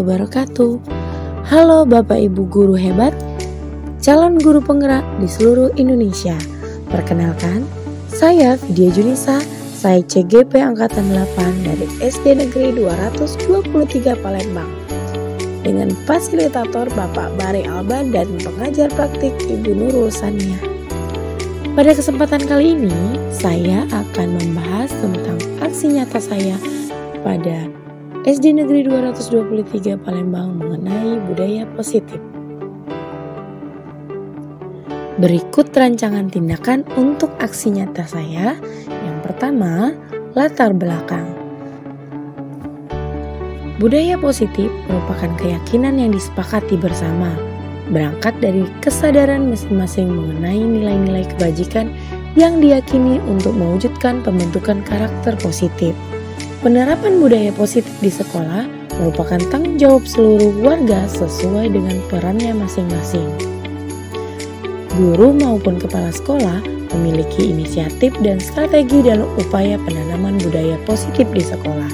wabarakatuh. Halo Bapak Ibu guru hebat, calon guru penggerak di seluruh Indonesia. Perkenalkan, saya Vidya Junisa, saya CGP Angkatan 8 dari SD Negeri 223 Palembang. Dengan fasilitator Bapak Bare Alba dan pengajar praktik Ibu Nurul Sania. Pada kesempatan kali ini, saya akan membahas tentang aksi nyata saya pada SD Negeri 223 Palembang mengenai budaya positif. Berikut rancangan tindakan untuk aksi nyata saya. Yang pertama, latar belakang. Budaya positif merupakan keyakinan yang disepakati bersama, berangkat dari kesadaran masing-masing mengenai nilai-nilai kebajikan yang diyakini untuk mewujudkan pembentukan karakter positif. Penerapan budaya positif di sekolah merupakan tanggung jawab seluruh warga sesuai dengan perannya masing-masing. Guru maupun kepala sekolah memiliki inisiatif dan strategi dalam upaya penanaman budaya positif di sekolah.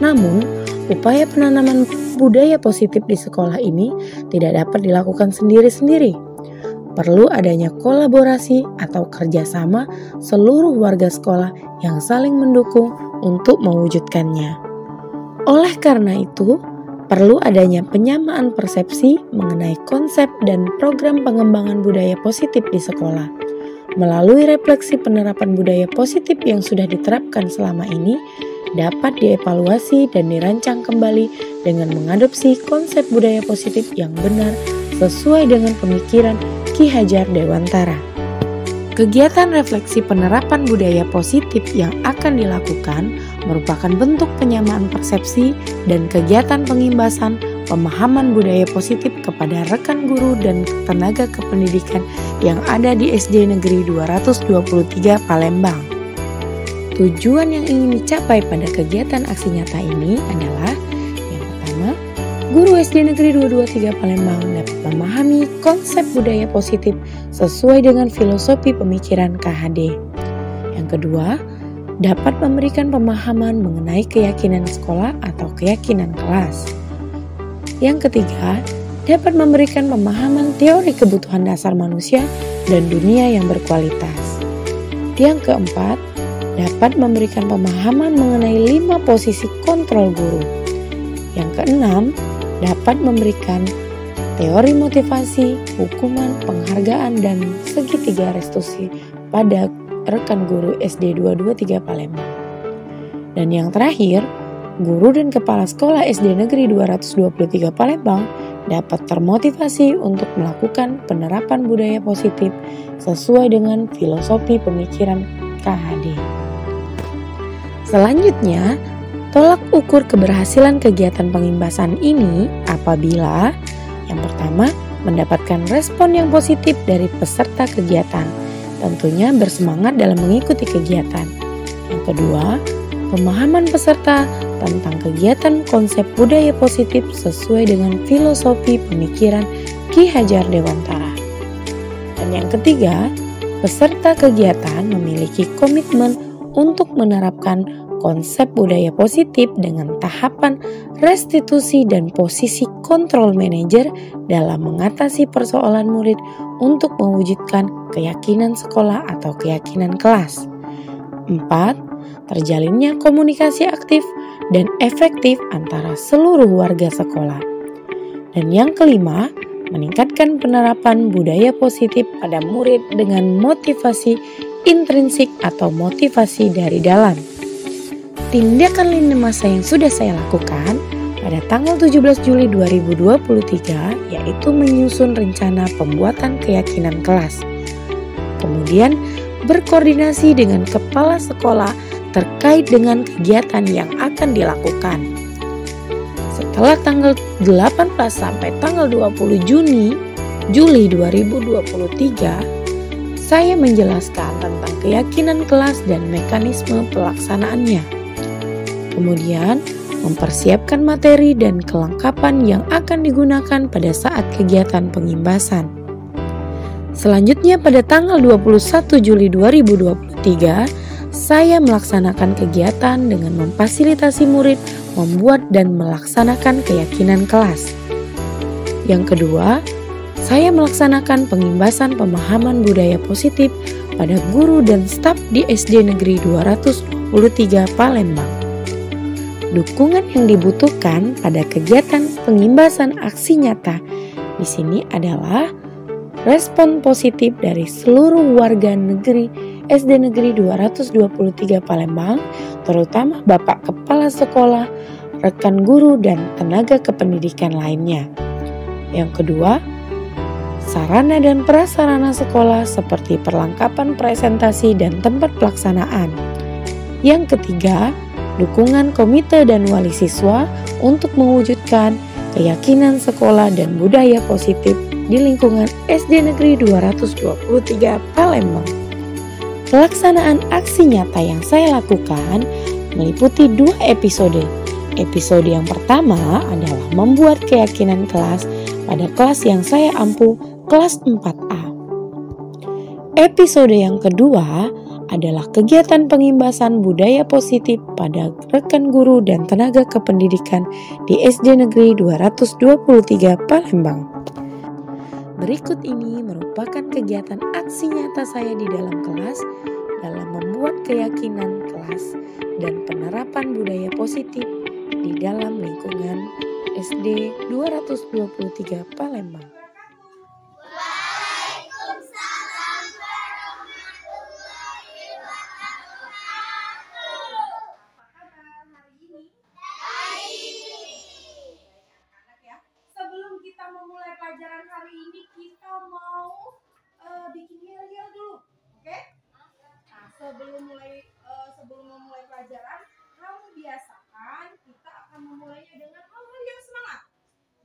Namun, upaya penanaman budaya positif di sekolah ini tidak dapat dilakukan sendiri-sendiri. Perlu adanya kolaborasi atau kerjasama seluruh warga sekolah yang saling mendukung untuk mewujudkannya. Oleh karena itu, perlu adanya penyamaan persepsi mengenai konsep dan program pengembangan budaya positif di sekolah. Melalui refleksi penerapan budaya positif yang sudah diterapkan selama ini, dapat dievaluasi dan dirancang kembali dengan mengadopsi konsep budaya positif yang benar sesuai dengan pemikiran Ki Hajar Dewantara. Kegiatan refleksi penerapan budaya positif yang akan dilakukan merupakan bentuk penyamaan persepsi dan kegiatan pengimbasan pemahaman budaya positif kepada rekan guru dan tenaga kependidikan yang ada di SD Negeri 223 Palembang. Tujuan yang ingin dicapai pada kegiatan aksi nyata ini adalah yang pertama, guru SD Negeri 223 Palembang dapat memahami konsep budaya positif sesuai dengan filosofi pemikiran KHD. Yang kedua, dapat memberikan pemahaman mengenai keyakinan sekolah atau keyakinan kelas. Yang ketiga, dapat memberikan pemahaman teori kebutuhan dasar manusia dan dunia yang berkualitas. Yang keempat, dapat memberikan pemahaman mengenai 5 posisi kontrol guru. Yang keenam, dapat memberikan teori motivasi, hukuman, penghargaan, dan segitiga restitusi pada rekan guru SD 223 Palembang. Dan yang terakhir, guru dan kepala sekolah SD Negeri 223 Palembang dapat termotivasi untuk melakukan penerapan budaya positif sesuai dengan filosofi pemikiran KHD. Selanjutnya, tolak ukur keberhasilan kegiatan pengimbasan ini apabila yang pertama, mendapatkan respon yang positif dari peserta kegiatan, tentunya bersemangat dalam mengikuti kegiatan. Yang kedua, pemahaman peserta tentang kegiatan konsep budaya positif sesuai dengan filosofi pemikiran Ki Hajar Dewantara. Dan yang ketiga, peserta kegiatan memiliki komitmen untuk menerapkan konsep budaya positif dengan tahapan restitusi dan posisi kontrol manajer dalam mengatasi persoalan murid untuk mewujudkan keyakinan sekolah atau keyakinan kelas. 4. Terjalinnya komunikasi aktif dan efektif antara seluruh warga sekolah. Dan yang kelima, meningkatkan penerapan budaya positif pada murid dengan motivasi intrinsik atau motivasi dari dalam. Tindakan lini masa yang sudah saya lakukan pada tanggal 17 Juli 2023 yaitu menyusun rencana pembuatan keyakinan kelas. Kemudian berkoordinasi dengan kepala sekolah terkait dengan kegiatan yang akan dilakukan. Setelah tanggal 18 sampai tanggal 20 Juli 2023, saya menjelaskan tentang keyakinan kelas dan mekanisme pelaksanaannya. Kemudian, mempersiapkan materi dan kelengkapan yang akan digunakan pada saat kegiatan pengimbasan. Selanjutnya pada tanggal 21 Juli 2023, saya melaksanakan kegiatan dengan memfasilitasi murid membuat dan melaksanakan keyakinan kelas. Yang kedua, saya melaksanakan pengimbasan pemahaman budaya positif pada guru dan staf di SD Negeri 223 Palembang. Dukungan yang dibutuhkan pada kegiatan pengimbasan aksi nyata di sini adalah respon positif dari seluruh warga negeri SD Negeri 223 Palembang, terutama Bapak Kepala Sekolah, rekan guru, dan tenaga kependidikan lainnya. Yang kedua, sarana dan prasarana sekolah seperti perlengkapan presentasi dan tempat pelaksanaan. Yang ketiga, dukungan komite dan wali siswa untuk mewujudkan keyakinan sekolah dan budaya positif di lingkungan SD Negeri 223 Palembang. Pelaksanaan aksi nyata yang saya lakukan meliputi 2 episode. Episode yang pertama adalah membuat keyakinan kelas pada kelas yang saya ampu, kelas 4A. Episode yang kedua adalah kegiatan pengimbasan budaya positif pada rekan guru dan tenaga kependidikan di SD Negeri 223 Palembang. Berikut ini merupakan kegiatan aksi nyata saya di dalam kelas dalam membuat keyakinan kelas dan penerapan budaya positif di dalam lingkungan SD 223 Palembang. Kita memulai pelajaran hari ini, kita mau bikin yel-yel dulu, oke? Nah, sebelum memulai pelajaran, kamu biasakan kita akan memulainya dengan hal-hal yang semangat.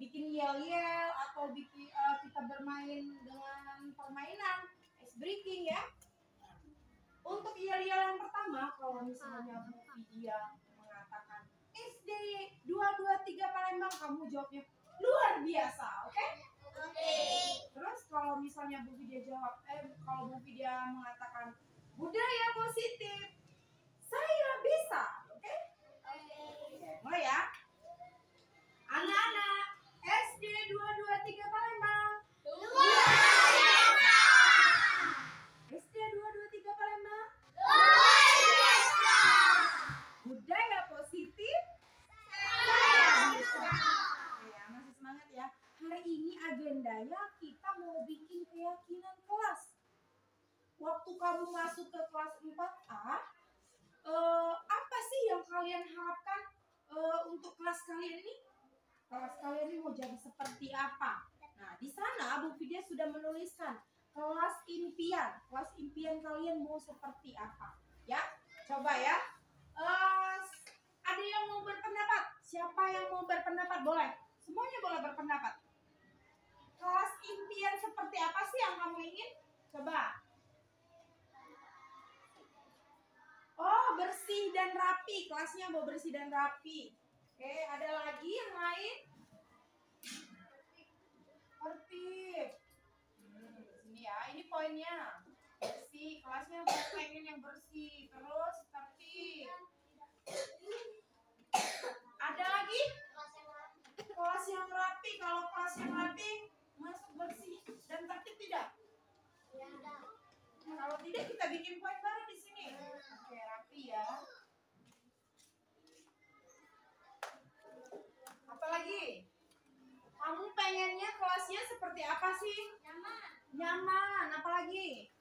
Bikin yel-yel atau kita bermain dengan permainan ice breaking ya. Untuk yel-yel yang pertama, kalau misalnya Bu Vidya mengatakan SD 223 Palembang, kamu jawabnya luar biasa, oke? Oke. Terus kalau misalnya Bu Vidya kalau Bu Vidya mengatakan budaya positif, saya bisa, oke? Oke. Mulai ya. Anak-anak SD 223 Palembang. Luar biasa. SD 223 Palembang. Luar biasa. Budaya positif. Saya bisa. Semangat ya. Hari ini agendanya kita mau bikin keyakinan kelas. Waktu kamu masuk ke kelas 4A, apa sih yang kalian harapkan untuk kelas kalian ini? Kelas kalian ini mau jadi seperti apa? Nah, di sana Bu Vidya sudah menuliskan kelas impian. Kelas impian kalian mau seperti apa? Ya, coba ya. Ada yang mau berpendapat? Siapa yang mau berpendapat? Boleh. Semuanya boleh berpendapat. Kelas impian seperti apa sih yang kamu ingin? Coba. Oh, bersih dan rapi. Kelasnya mau bersih dan rapi. Oke, ada lagi yang lain? Tertib. Sini ya, ini poinnya. Bersih, kelasnya pengen yang bersih. Terus tertib. Ada lagi? Kelas yang rapi. Kalau kelas yang rapi masuk bersih dan tertib tidak? Tidak. Kalau tidak kita bikin poin baru di sini. Oke, rapi ya. Apa lagi? Kamu pengennya kelasnya seperti apa sih? Nyaman. Nyaman. Apa lagi?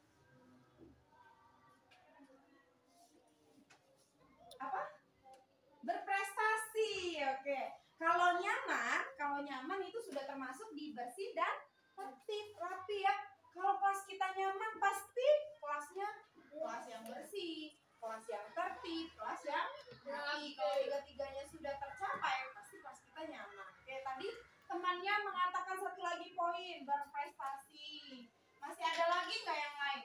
Apa? Berprestasi. Oke. Kalau nyaman itu sudah termasuk di bersih dan tertib, rapi ya. Kalau kelas kita nyaman, pasti kelasnya kelas yang bersih, kelas yang tertib, kelas yang rapi. Kalau tiga-tiganya sudah tercapai, pasti kelas kita nyaman. Oke, tadi temannya mengatakan satu lagi poin, berprestasi. Masih ada lagi nggak yang lain?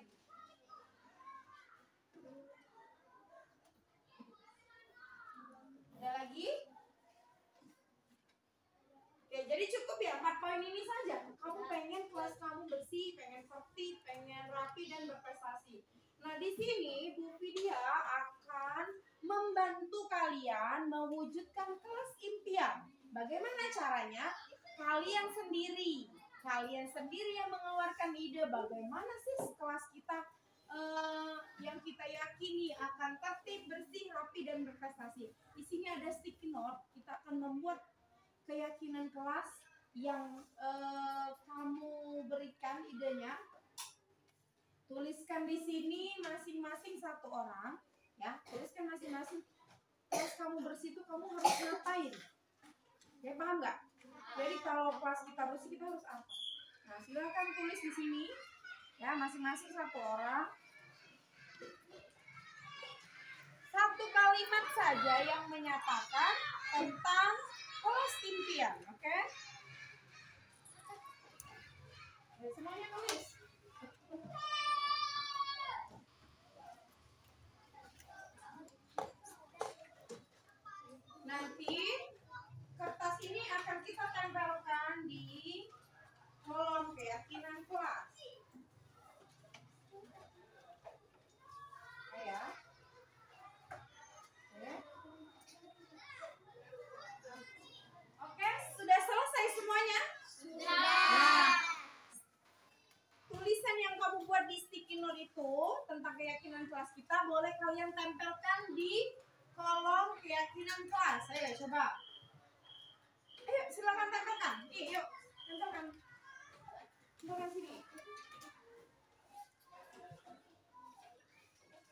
Ada lagi? Oke, jadi cukup ya 4 poin ini saja. Kamu pengen kelas kamu bersih, pengen tertib, pengen rapi dan berprestasi. Nah, di sini Bu Vidya akan membantu kalian mewujudkan kelas impian. Bagaimana caranya? Kalian sendiri yang mengeluarkan ide bagaimana sih kelas kita yang kita yakini akan tertib, bersih, rapi, dan berprestasi. Di sini ada sticky note. Kita akan membuat keyakinan kelas yang kamu berikan idenya. Tuliskan di sini masing-masing satu orang, ya. Tuliskan masing-masing. Kelas kamu bersih itu kamu harus ngapain? Ya, paham nggak? Jadi kalau kelas kita bersih kita harus apa? Nah, silakan tulis di sini. Ya, masing-masing satu orang. Satu kalimat saja yang menyatakan tentang kelas impian, oke? Ya, semuanya tulis. Nanti kertas ini akan kita tempelkan di kolom keyakinan kelas. Ya. Oke, sudah selesai semuanya? Sudah. Nah, tulisan yang kamu buat di sticky note itu tentang keyakinan kelas kita boleh kalian tempelkan di kolom keyakinan kelas. Ayo coba. Ayo silakan tempelkan. Nih, yuk tempelkan. Tempelkan sini.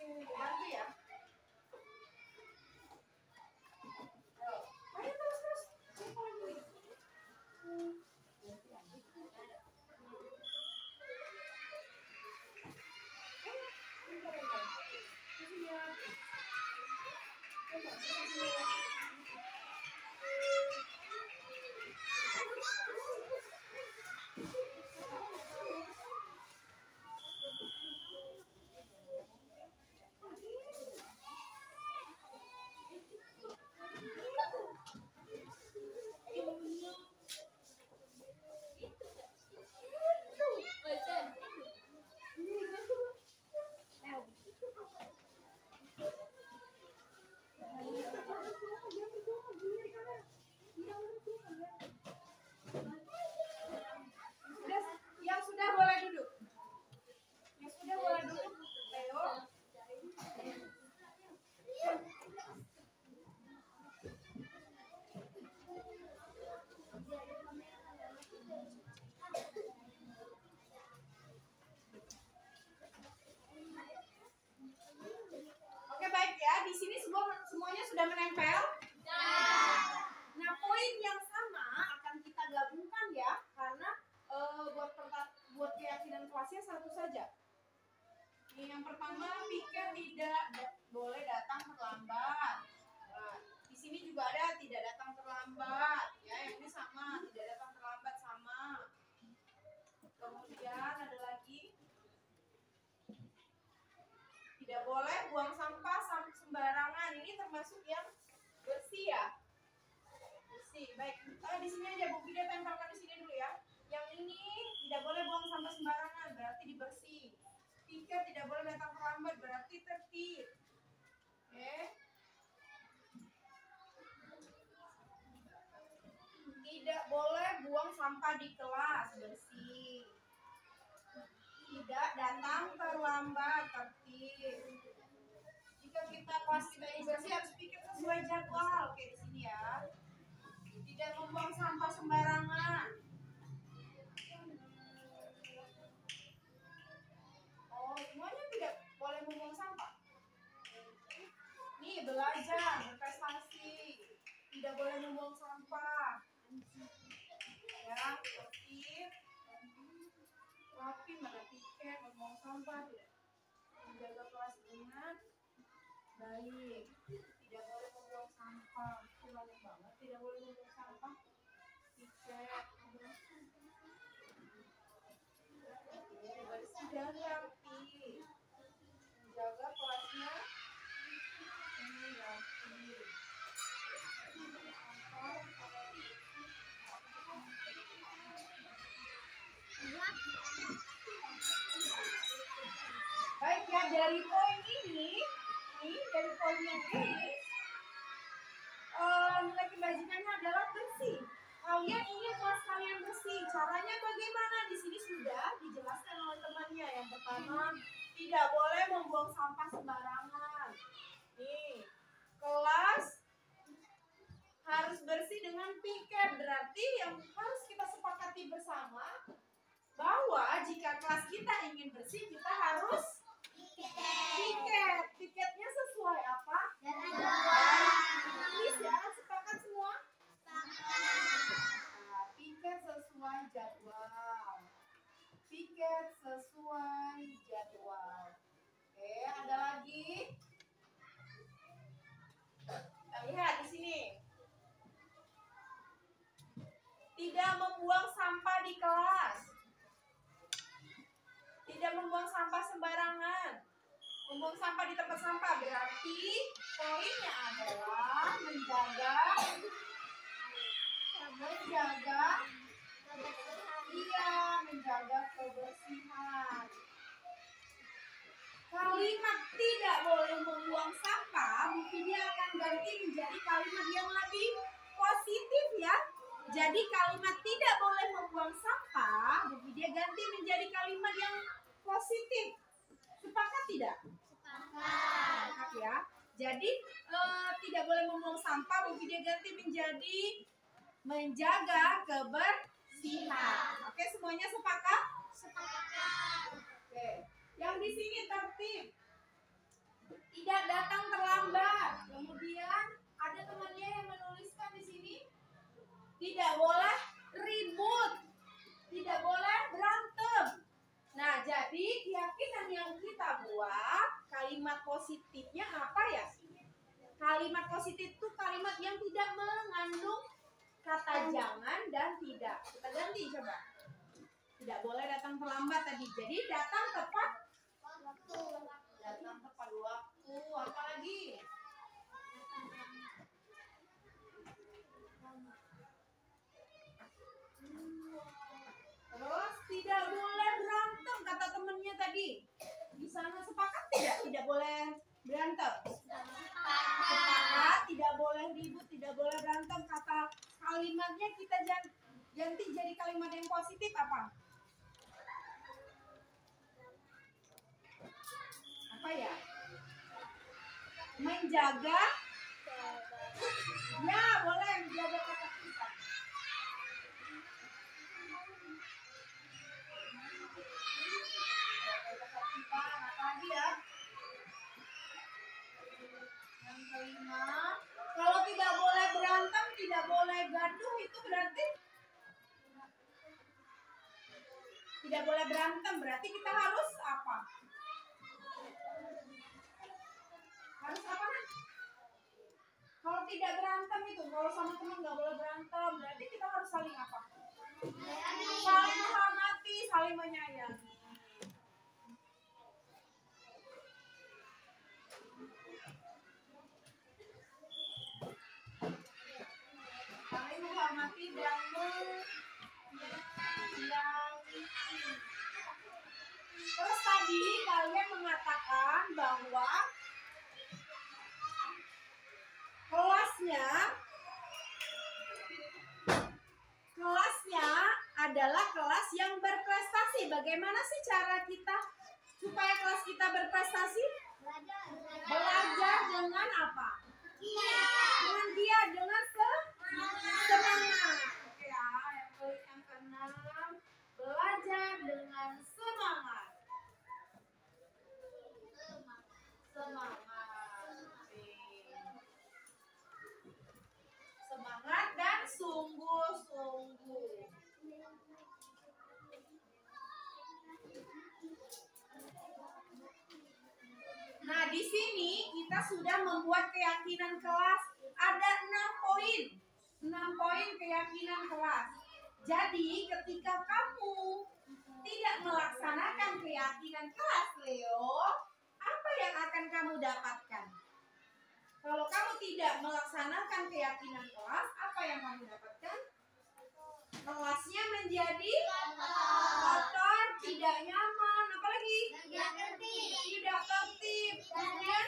Bantu ya. Ayo terus. Yang sudah boleh duduk. Ayo. Oke, baik ya. Di sini semuanya sudah menempel. Nah, poin yang sama akan kita gabungkan ya, karena buat keyakinan kelasnya satu saja. Ini yang pertama, pikir tidak boleh datang terlambat. Nah, di sini juga ada tidak datang terlambat. Ya, yang ini sama, tidak datang terlambat sama. Kemudian ada lagi, tidak boleh buang sampah sembarangan. Ini termasuk yang bersih ya. Bersih. Baik. Di sini aja Bu Bida tempelkan di sini dulu ya. Yang ini tidak boleh buang sampah sembarangan, berarti dibersih. Pikir tidak boleh datang terlambat, berarti tertib. Oke. Tidak boleh buang sampah di kelas, bersih. Tidak datang terlambat, tertib. Jika kelas kita ini bersih harus pikir sesuai jadwal. Oke, di sini ya. Tidak membuang sampah sembarangan. Oh, semuanya tidak boleh membuang sampah. Nih, belajar, berprestasi. Tidak boleh membuang sampah. Ya, tertib. Rapi, mana tiket, membuang sampah, tidak. Menjaga kelas dengan baik. Tidak boleh membuang sampah. Banyak banget, tidak boleh membuang sampah. Tiket. Bersih dan rapi. Menjaga kelasnya ini rapi. Baik ya, dari poin ini, dari poin yang ini berarti yang harus kita sepakati bersama bahwa jika kelas kita ingin bersih, kita harus tiket. Tiketnya sesuai apa? Please ya, sepakat semua? Nah, tiket sesuai jadwal. Tiket sesuai jadwal. Oke, ada lagi? Kita lihat di sini. Tidak membuang sampah di kelas. Tidak membuang sampah sembarangan. Membuang sampah di tempat sampah berarti poinnya adalah menjaga kebersihan. Kalimat tidak boleh membuang sampah, mungkin dia akan ganti menjadi kalimat yang lebih positif ya. Jadi kalimat tidak boleh membuang sampah, mungkin dia ganti menjadi kalimat yang positif. Sepakat tidak? Sepakat ya. Jadi tidak boleh membuang sampah, mungkin dia ganti menjadi menjaga kebersihan. Oke, semuanya sepakat? Sepakat. Oke. Yang di sini tertib. Tidak datang terlambat. Kemudian ada temannya yang menuliskan di sini tidak boleh ribut. Tidak boleh berantem. Nah, jadi keyakinan yang kita buat, kalimat positifnya apa ya? Kalimat positif itu kalimat yang tidak mengandung kata jangan dan tidak. Kita ganti coba. Tidak boleh datang terlambat tadi. Jadi datang tepat waktu. Datang tepat waktu. Apa lagi? Terus tidak boleh berantem kata temennya tadi. Di sana sepakat tidak? Tidak boleh berantem. Sepakat. Tidak boleh ribut, tidak boleh berantem. Kata kalimatnya kita ganti jadi kalimat yang positif apa? Apa ya? Menjaga. Ya, boleh menjaga kata kita. Apa lagi ya? Yang kelima, kalau tidak boleh berantem, tidak boleh gaduh, itu berarti tidak boleh berantem, berarti kita harus apa? Harus apa? Kalau tidak berantem itu, kalau sama teman nggak boleh berantem, berarti kita harus saling apa? Saling menghormati, saling menyayangi. Saling menghormati dan menyayangi. Terus tadi kalian mengatakan bahwa kelasnya adalah kelas yang berprestasi. Bagaimana sih cara kita supaya kelas kita berprestasi? Belajar dengan apa? Dengan giat, dengan semangat. Oke ya, yang keenam, belajar dengan semangat. Semangat dan sungguh-sungguh. Nah, di sini kita sudah membuat keyakinan kelas. Ada 6 poin. 6 poin keyakinan kelas. Jadi, ketika kamu tidak melaksanakan keyakinan kelas, Leo, apa yang akan kamu dapatkan? Kalau kamu tidak melaksanakan keyakinan kelas, apa yang kamu dapatkan? Kelasnya menjadi kotor, tidak nyaman, apalagi? Tidak tertib, kemudian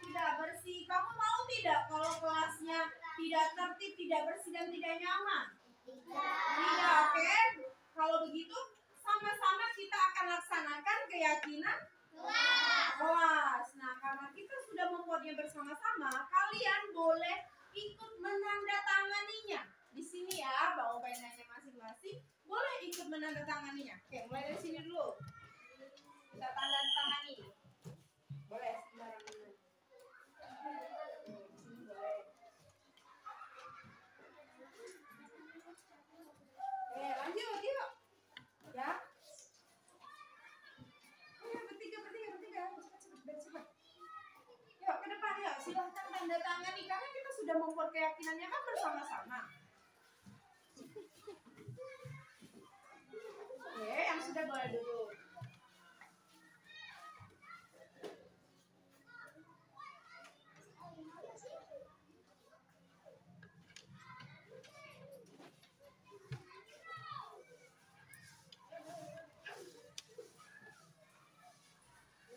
tidak bersih. Kamu mau tidak kalau kelasnya tidak tertib, tidak bersih, dan tidak nyaman? Tidak, oke? Kalau begitu, sama-sama kita akan laksanakan keyakinan kelas. Nah, karena kita sudah membuatnya bersama-sama, kalian boleh ikut menandatanganinya. Di sini ya, bawa penanya masing-masing. Boleh ikut menandatanganinya. Oke, mulai dari sini dulu. Kita tanda tangani. Boleh sembarangan. Oke, lanjut yuk. Ya. Ayo, bertiga. Cepat. Yuk, ke depan yuk. Silahkan tanda tangani. Karena kita sudah membuat keyakinannya kan bersama-sama. Oke, yang sudah boleh duduk.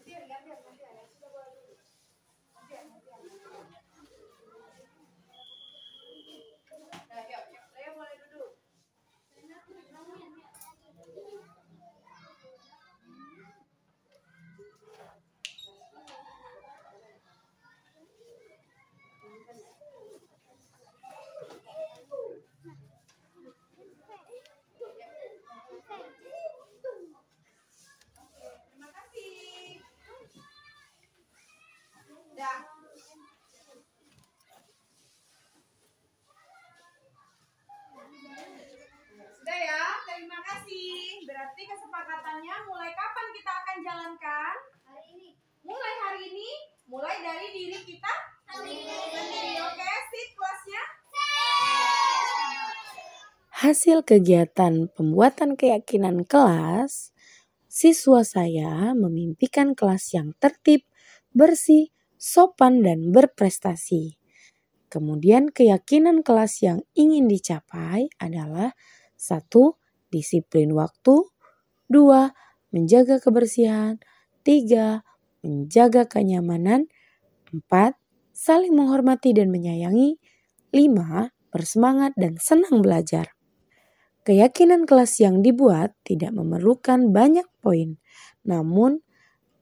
Gantian. Yang sudah boleh duduk. Gantian. Nah, yuk. Lea boleh duduk. Terima kasih. Dah. Sudah ya, terima kasih. Berarti kesepakatannya mulai kapan kita akan jalankan? Hari ini. Mulai hari ini, mulai dari diri kita sendiri. Oke, sit kelasnya. Hasil kegiatan pembuatan keyakinan kelas, siswa saya memimpikan kelas yang tertib, bersih, sopan, dan berprestasi. Kemudian keyakinan kelas yang ingin dicapai adalah 1. Disiplin waktu, 2. Menjaga kebersihan, 3. Menjaga kenyamanan, 4. Saling menghormati dan menyayangi, 5. Bersemangat dan senang belajar. Keyakinan kelas yang dibuat tidak memerlukan banyak poin, namun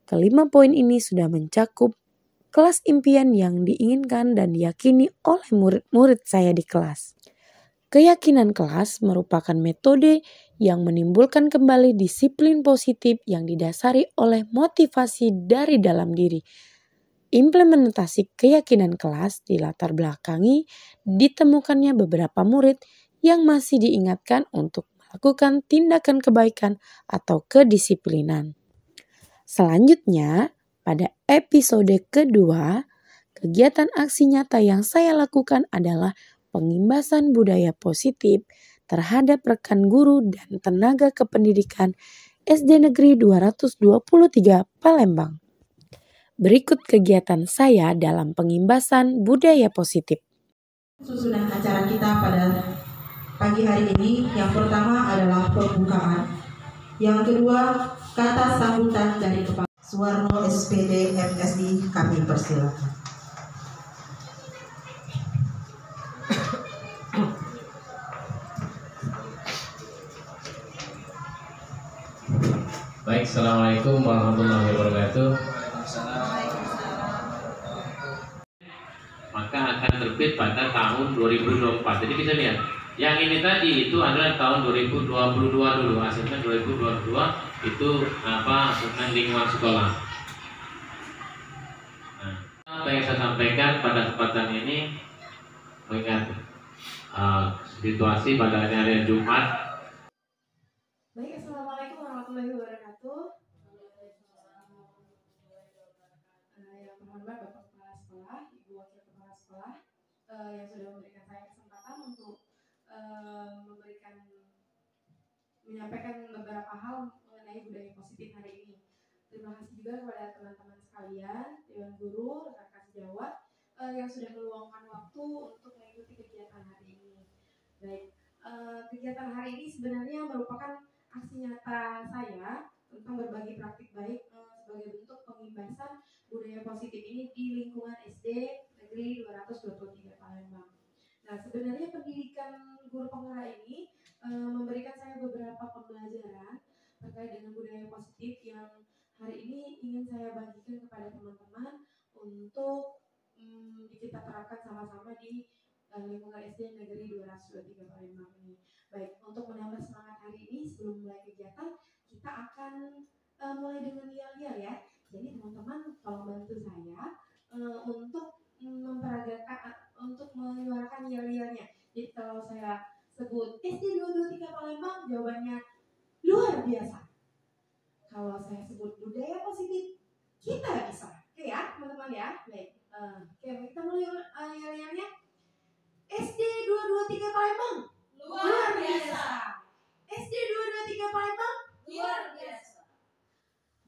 kelima poin ini sudah mencakup kelas impian yang diinginkan dan diyakini oleh murid-murid saya di kelas. Keyakinan kelas merupakan metode yang menimbulkan kembali disiplin positif yang didasari oleh motivasi dari dalam diri. Implementasi keyakinan kelas dilatar belakangi ditemukannya beberapa murid yang masih diingatkan untuk melakukan tindakan kebaikan atau kedisiplinan. Selanjutnya, pada episode kedua, kegiatan aksi nyata yang saya lakukan adalah pengimbasan budaya positif terhadap rekan guru dan tenaga kependidikan SD Negeri 223 Palembang. Berikut kegiatan saya dalam pengimbasan budaya positif. Susunan acara kita pada pagi hari ini, yang pertama adalah pembukaan, yang kedua kata sambutan dari Kepala Suwarno SPD MSI, kami persilakan. Baik, assalamualaikum warahmatullahi wabarakatuh. Maka akan terbit pada tahun 2024. Jadi bisa lihat, yang ini tadi itu adalah tahun 2022 dulu, hasilnya 2022 itu tentang lingkungan sekolah. Nah, apa yang saya sampaikan pada kesempatan ini mengingat situasi pada hari Jumat. Baik, assalamualaikum warahmatullahi wabarakatuh. Yang terhormat Bapak Kepala Sekolah, Ibu Wakil Kepala Sekolah, yang sudah memberikan saya kesempatan untuk menyampaikan beberapa hal mengenai budaya positif hari ini. Terima kasih juga kepada teman-teman sekalian, Dewan Guru, rekan sejawat yang sudah meluangkan waktu untuk mengikuti kegiatan hari ini. Baik, kegiatan hari ini sebenarnya merupakan aksi nyata saya tentang berbagi praktik baik sebagai bentuk pengimbasan budaya positif ini di lingkungan SD Negeri 223 Palembang. Nah, sebenarnya pendidikan guru penggerak ini memberikan saya beberapa pembelajaran terkait dengan budaya positif yang hari ini ingin saya bagikan kepada teman-teman untuk kita terapkan sama-sama di lingkungan SD Negeri 223 Palembang ini. Baik, untuk menambah semangat hari ini sebelum mulai kegiatan, kita akan mulai dengan yel-yel ya. Jadi teman-teman tolong bantu saya untuk memperagakan, untuk menyuarakan yel-yelnya. Jadi kalau saya sebut SD 223 Palembang, jawabannya luar biasa. Kalau saya sebut budaya positif, kita bisa. Oke ya, teman-teman ya. Baik. Oke, kita mulai yel-yelnya. SD 223 Palembang. Luar biasa. SD 223 Palembang. Luar biasa.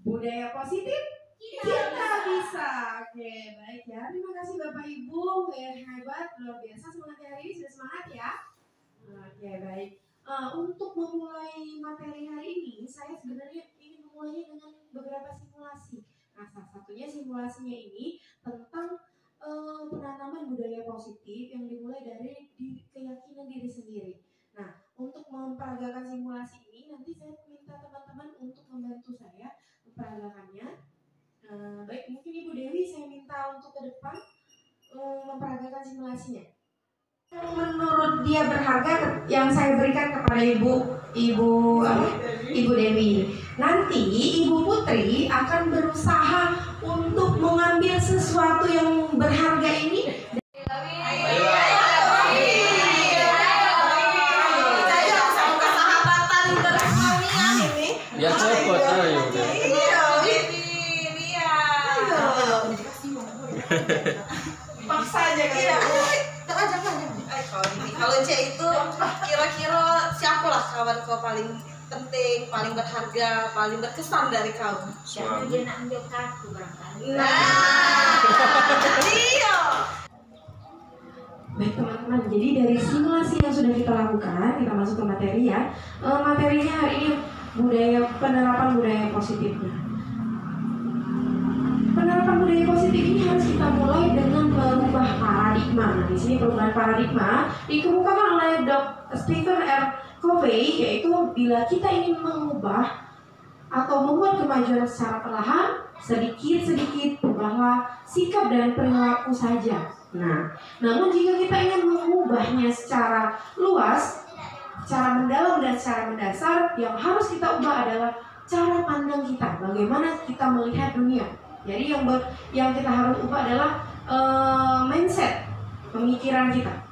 Budaya positif, kita bisa. Oke, baik ya. Terima kasih Bapak Ibu, hebat, luar biasa. Semangat hari ini, sudah semangat ya. Oke, baik. Untuk memulai materi hari ini, saya sebenarnya ingin memulainya dengan beberapa simulasi. Nah, salah satunya simulasinya ini tentang penanaman budaya positif yang dimulai dari keyakinan diri sendiri. Nah, untuk memperagakan simulasi ini, nanti saya minta teman-teman untuk membantu saya memperagakannya. Baik, mungkin Ibu Dewi saya minta untuk ke depan memperagakan simulasinya. Menurut dia berharga yang saya berikan kepada Ibu Dewi. Nanti Ibu Putri akan berusaha untuk mengambil sesuatu yang berharga ini. Ya cepet ayo. Paksa aja kan. Kalau C itu kira-kira siapa lah kawan kau paling penting, paling berharga, paling berkesan dari kau? Siapa dia nak ambil kartu barangkali? Nah, iya. Baik teman-teman, jadi dari simulasi yang sudah kita lakukan, kita masuk ke materi ya. Materinya hari ini penerapan budaya positifnya. Penerapan budaya positif ini harus kita mulai dengan merubah paradigma. Nah, di sini perubahan paradigma dikemukakan oleh Dr. Stephen R. Covey, yaitu bila kita ingin mengubah atau membuat kemajuan secara perlahan, sedikit-sedikit ubahlah sikap dan perilaku saja. Nah, namun jika kita ingin mengubahnya secara luas, secara mendalam dan secara mendasar, yang harus kita ubah adalah cara pandang kita, bagaimana kita melihat dunia. Jadi yang kita harus ubah adalah mindset, pemikiran kita.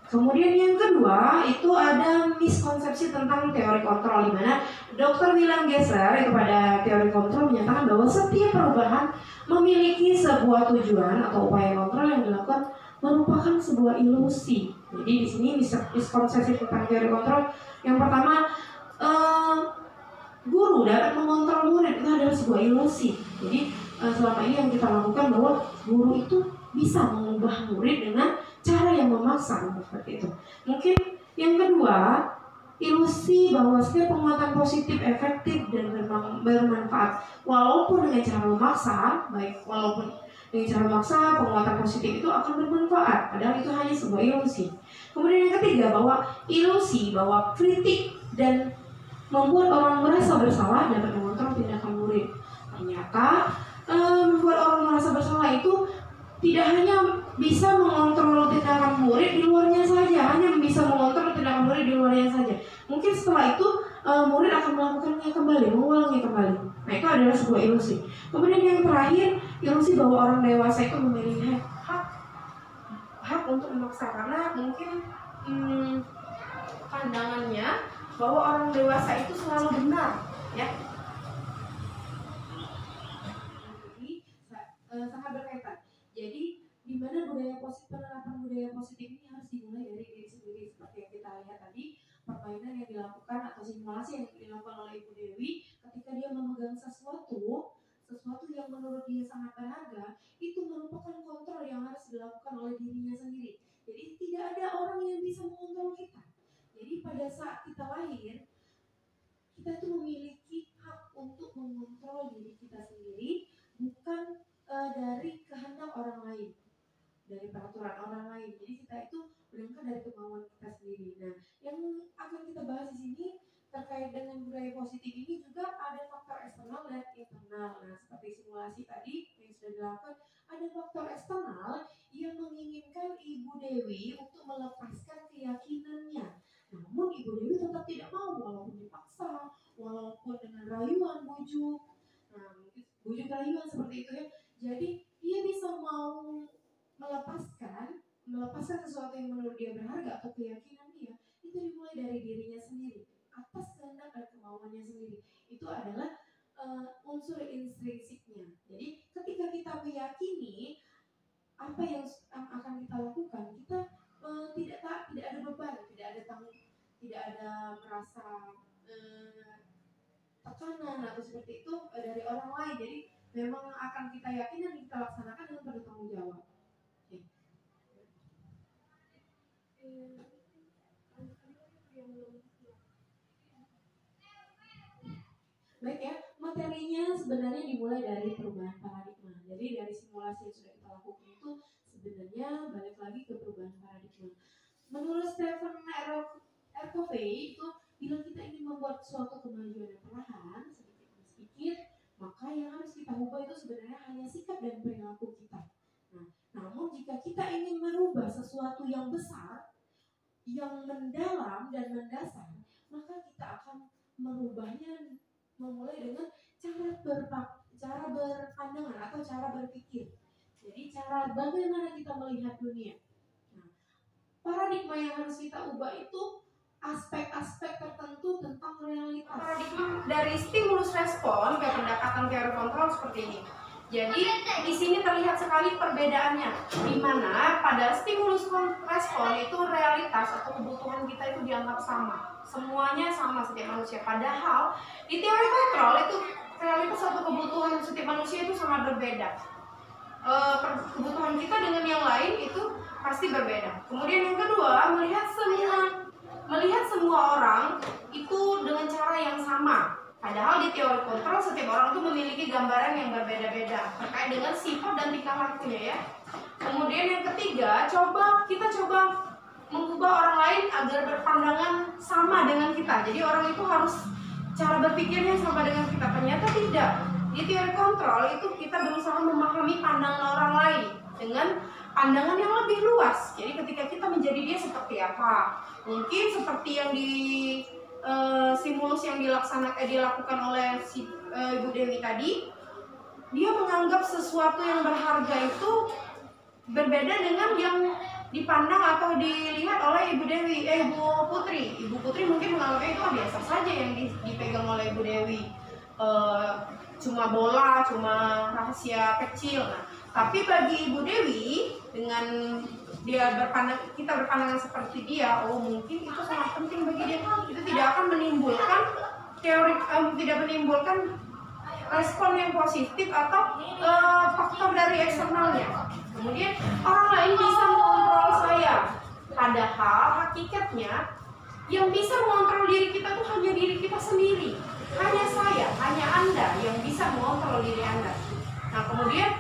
Kemudian yang kedua itu ada miskonsepsi tentang teori kontrol, di mana Dr. William Gesser kepada teori kontrol menyatakan bahwa setiap perubahan memiliki sebuah tujuan atau upaya kontrol yang dilakukan merupakan sebuah ilusi. Jadi di sini miskonsepsi tentang teori kontrol yang pertama, guru dapat mengontrol murid, itu adalah sebuah ilusi. Jadi selama ini yang kita lakukan bahwa guru itu bisa mengubah murid dengan cara yang memaksa, seperti itu. Mungkin yang kedua, ilusi bahwa setiap penguatan positif efektif dan bermanfaat, walaupun dengan cara memaksa, walaupun dengan cara memaksa penguatan positif itu akan bermanfaat, padahal itu hanya sebuah ilusi. Kemudian yang ketiga, bahwa ilusi bahwa kritik dan membuat orang merasa bersalah dapat mengontrol tindakan murid. Ternyata membuat orang merasa bersalah itu tidak hanya bisa mengontrol tindakan murid di luarnya saja, hanya bisa mengontrol tindakan murid di luarnya saja. Mungkin setelah itu murid akan melakukannya kembali, mengulangi kembali. Nah, itu adalah sebuah ilusi. Kemudian yang terakhir, ilusi bahwa orang dewasa itu memiliki hak untuk memaksa, karena mungkin pandangannya bahwa orang dewasa itu selalu benar, ya. Jadi sangat berkaitan. Jadi di mana penerapan budaya positif ini harus dimulai dari diri sendiri, seperti yang kita lihat tadi, permainan yang dilakukan atau simulasi yang dilakukan oleh Ibu Dewi ketika dia memegang sesuatu yang menurut dia sangat berharga, itu merupakan kontrol yang harus dilakukan oleh dirinya sendiri. Jadi tidak ada orang yang bisa mengontrol kita. Jadi pada saat kita lahir, kita itu memiliki hak untuk mengontrol diri kita sendiri, bukan dari kehendak orang lain, dari peraturan orang lain. Jadi kita itu berangkat dari kemauan kita sendiri. Nah, yang akan kita bahas di sini terkait dengan budaya positif ini juga ada faktor eksternal dan internal. eksternal. Nah, seperti simulasi tadi yang sudah dilakukan, ada faktor eksternal yang menginginkan Ibu Dewi untuk melepaskan keyakinannya. Namun Ibu Dewi tetap tidak mau, walaupun dipaksa, walaupun dengan rayuan, bujuk. Nah, mungkin bujuk rayuan seperti itu ya. Jadi dia bisa mau melepaskan sesuatu yang menurut dia berharga atau keyakinan dia, itu dimulai dari dirinya sendiri, atas kehendak dan kemauannya sendiri. Itu adalah unsur intrinsiknya. Jadi ketika kita meyakini apa yang akan kita lakukan, kita tidak ada beban, tidak ada merasa tekanan atau seperti itu dari orang lain. Jadi memang akan kita yakini dan kita laksanakan dengan penuh tanggung jawab. Baik ya, materinya sebenarnya dimulai dari perubahan paradigma. Jadi dari simulasi yang sudah kita lakukan itu sebenarnya balik lagi ke perubahan paradigma. Menurut Stephen R. Covey itu, bila kita ingin membuat suatu kemajuan yang perlahan, sedikit demi sedikit, maka yang harus kita ubah itu sebenarnya hanya sikap dan perilaku kita. Nah, namun jika kita ingin merubah sesuatu yang besar, yang mendalam dan mendasar, maka kita akan merubahnya memulai dengan cara berpandangan atau cara berpikir. Jadi cara bagaimana kita melihat dunia. Nah, paradigma yang harus kita ubah itu aspek-aspek tertentu tentang realitas. Paradigma dari stimulus respon ke pendekatan teori kontrol seperti ini. Jadi di sini terlihat sekali perbedaannya, di mana pada stimulus respon itu realitas atau kebutuhan kita itu dianggap sama, semuanya sama setiap manusia. Padahal di teori kontrol itu realitas atau kebutuhan setiap manusia itu sangat berbeda. Kebutuhan kita dengan yang lain itu pasti berbeda. Kemudian yang kedua, melihat semua orang itu dengan cara yang sama. Padahal di teori kontrol setiap orang itu memiliki gambaran yang berbeda-beda terkait dengan sifat dan tingkah lakunya ya. Kemudian yang ketiga, kita coba mengubah orang lain agar berpandangan sama dengan kita. Jadi orang itu harus cara berpikirnya sama dengan kita. Ternyata tidak. Di teori kontrol itu kita berusaha memahami pandangan orang lain dengan pandangan yang lebih luas. Jadi ketika kita menjadi dia seperti apa, mungkin seperti yang di simulus yang dilakukan oleh Ibu Dewi tadi, dia menganggap sesuatu yang berharga itu berbeda dengan yang dipandang atau dilihat oleh Ibu Putri. Ibu Putri mungkin menganggapnya itu biasa saja yang dipegang oleh Ibu Dewi, cuma bola, cuma rahasia kecil. Nah, tapi bagi Ibu Dewi, dengan kita berpandangan seperti dia, oh mungkin itu sangat penting bagi dia. Itu tidak akan menimbulkan tidak menimbulkan respon yang positif atau faktor dari eksternalnya. Kemudian orang lain bisa mengontrol saya, padahal hakikatnya yang bisa mengontrol diri kita itu hanya diri kita sendiri. Hanya saya, hanya Anda yang bisa mengontrol diri Anda. Nah, kemudian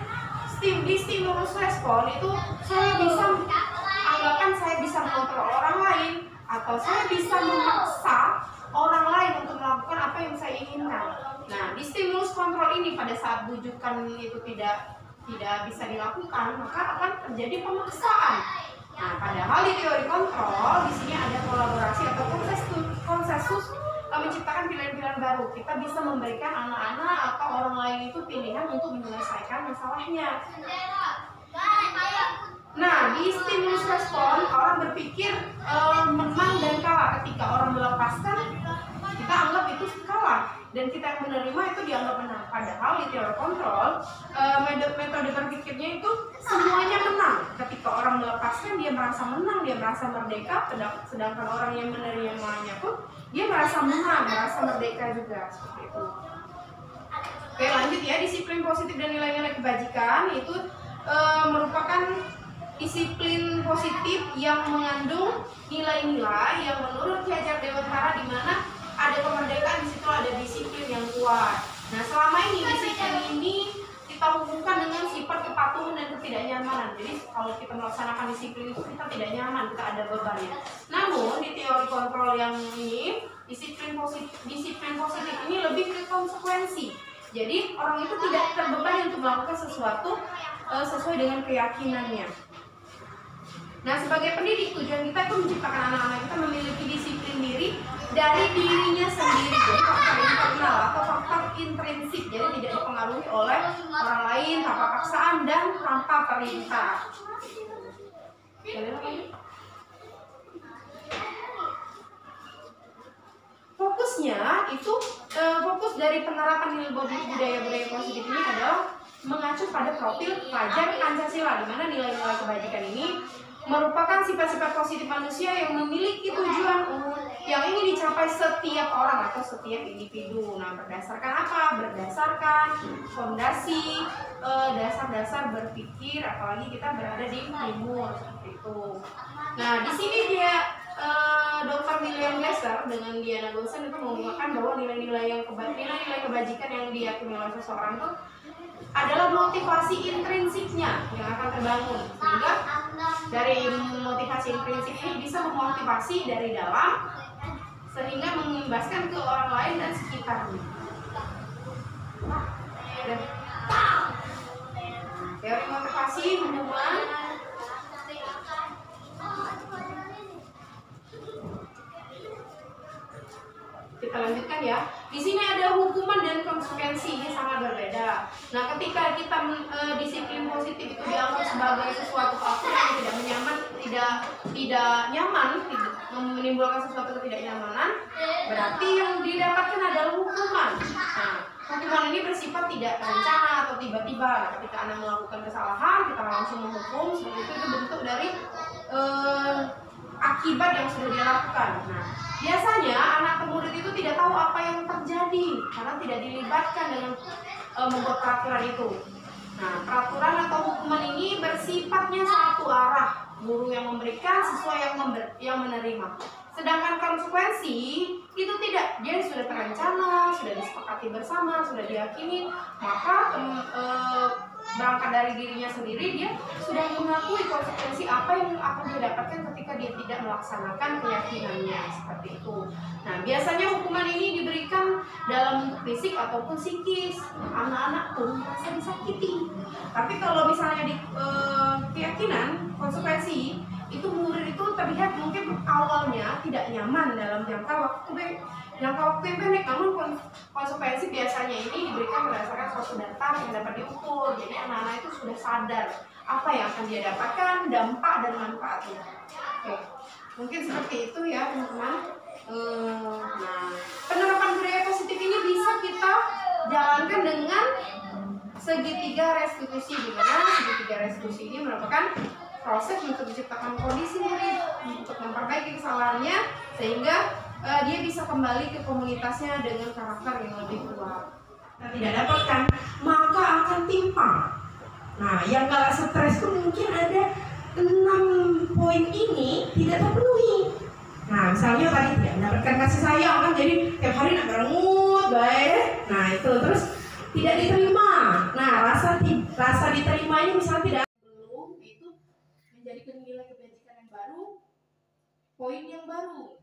di stimulus respon itu saya bisa mengontrol orang lain, atau saya bisa memaksa orang lain untuk melakukan apa yang saya inginkan. Nah, di stimulus kontrol ini pada saat bujukan itu tidak bisa dilakukan, maka akan terjadi pemaksaan. Nah, padahal di teori kontrol di sini ada kolaborasi atau konsensus menciptakan pilihan-pilihan baru. Kita bisa memberikan anak-anak atau orang lain itu pilihan untuk menyelesaikan masalahnya. Nah, di stimulus respon orang berpikir menang dan kalah. Ketika orang melepaskan, kita anggap itu kalah, dan kita yang menerima itu dianggap menang. Padahal di teori kontrol metode berpikirnya itu semuanya menang. Ketika orang melepaskan, dia merasa menang, dia merasa merdeka. Sedangkan orang yang menerimanya pun dia merasa menang, merasa merdeka juga, seperti itu. Oke, lanjut ya. Disiplin positif dan nilai-nilai kebajikan itu merupakan disiplin positif yang mengandung nilai-nilai yang menurut Ki Hajar Dewantara, di mana ada kemerdekaan, di situ ada disiplin yang kuat. Nah, selama ini disiplin ini kita hubungkan dengan sifat kepatuhan dan ketidaknyamanan. Jadi kalau kita melaksanakan disiplin itu kita tidak nyaman, kita ada bebannya. Namun di teori kontrol yang ini, disiplin positif ini lebih ke konsekuensi. Jadi orang itu tidak terbebani untuk melakukan sesuatu sesuai dengan keyakinannya. Nah, sebagai pendidik, tujuan kita itu menciptakan anak-anak kita memiliki disiplin diri dari dirinya sendiri. Jadi faktor internal atau faktor intrinsik, jadi tidak dipengaruhi oleh orang lain tanpa paksaan dan tanpa perintah. Fokusnya itu fokus dari penerapan nilai budaya positif ini adalah mengacu pada profil pelajar Pancasila, di mana nilai-nilai kebajikan ini merupakan sifat-sifat positif manusia yang memiliki tujuan yang ingin dicapai setiap orang atau setiap individu. Nah, berdasarkan apa? Berdasarkan fondasi dasar-dasar berpikir, apalagi kita berada di timur seperti itu. Nah, di sini dia Dr. William Glasser dengan Diana Gosen itu mengungkapkan bahwa nilai-nilai kebajikan yang diyakini oleh seseorang itu adalah motivasi intrinsiknya yang akan terbangun, sehingga dari motivasi intrinsik ini bisa memotivasi dari dalam sehingga mengimbaskan ke orang lain dan sekitarnya. Teori motivasi hubungan kita lanjutkan ya. Di sini ada hukuman dan konsekuensi, ini sangat berbeda. Nah, ketika kita disiplin positif itu dianggap sebagai sesuatu faktor yang tidak nyaman, menimbulkan sesuatu ketidaknyamanan, berarti yang didapatkan adalah hukuman. Nah, hukuman ini bersifat tidak terencana atau tiba-tiba. Nah, ketika Anda melakukan kesalahan, kita langsung menghukum, seperti itu bentuk dari akibat yang sudah dia lakukan. Nah, biasanya anak murid itu tidak tahu apa yang terjadi karena tidak dilibatkan dengan membuat peraturan itu. Nah, peraturan atau hukuman ini bersifatnya satu arah, guru yang memberikan, siswa yang menerima. Sedangkan konsekuensi itu tidak, dia sudah terencana, sudah disepakati bersama, sudah diyakini, maka berangkat dari dirinya sendiri, dia sudah mengakui konsekuensi apa yang akan dia dapatkan ketika dia tidak melaksanakan keyakinannya, seperti itu. Nah, biasanya hukuman ini diberikan dalam bentuk fisik ataupun psikis. Anak-anak pun merasa disakiti. Tapi kalau misalnya di keyakinan, konsekuensi itu murid itu terlihat mungkin awalnya tidak nyaman dalam jangka waktu yang pendek, namun konsekuensi biasanya ini diberikan berdasarkan suatu data yang dapat diukur. Jadi anak-anak itu sudah sadar apa yang akan dia dapatkan, dampak dan manfaatnya. Oke, mungkin seperti itu ya teman-teman. Nah, penerapan budaya positif ini bisa kita jalankan dengan segitiga restitusi, di mana segitiga restitusi ini merupakan proses untuk menciptakan kondisi murid untuk memperbaiki kesalahannya sehingga dia bisa kembali ke komunitasnya dengan karakter yang lebih kuat. Kita tidak dapatkan, maka akan timpang. Nah, yang gak stres pun mungkin ada 6 poin ini tidak terpenuhi. Nah, misalnya tadi tidak mendapatkan kasih sayang kan, jadi tiap hari nak berengut, baik. Nah, itu terus tidak diterima. Nah, rasa diterima ini misalnya tidak belum itu menjadikan nilai kebajikan yang baru, poin yang baru.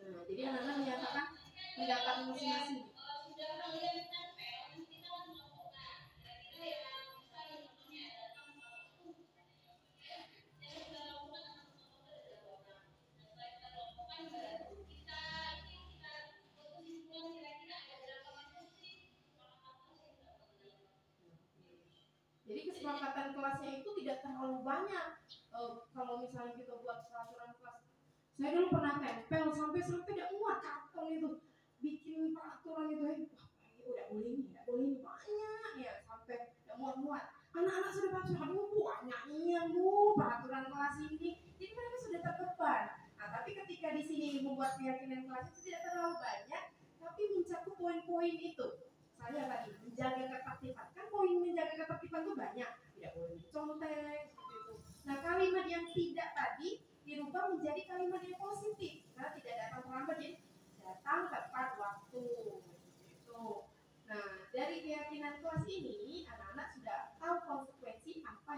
Nah, jadi anak-anak menyatakan pendapat masing-masing. Jadi kesepakatan kelasnya itu tidak terlalu banyak. Kalau misalnya kita buat peraturan kelas, saya dulu pernah tempel sampai tidak muat karton itu, bikin peraturan itu, udah boleh nih, banyak ya sampai tidak muat. Anak-anak sudah baca, aduh banyaknya bu peraturan kelas ini, jadi mereka sudah terbeban. Nah, tapi ketika di sini membuat keyakinan kelas itu tidak terlalu banyak, tapi mencakup poin-poin itu. Saya tadi menjaga ketertiban, kan poin menjaga ketertiban itu banyak, tidak boleh contek seperti itu. Nah, kalimat yang tidak tadi dirubah menjadi kalimat yang positif, karena tidak datang terlambat, jadi datang tepat waktu gitu. Nah, dari keyakinan kelas ini anak-anak sudah tahu konsekuensi apa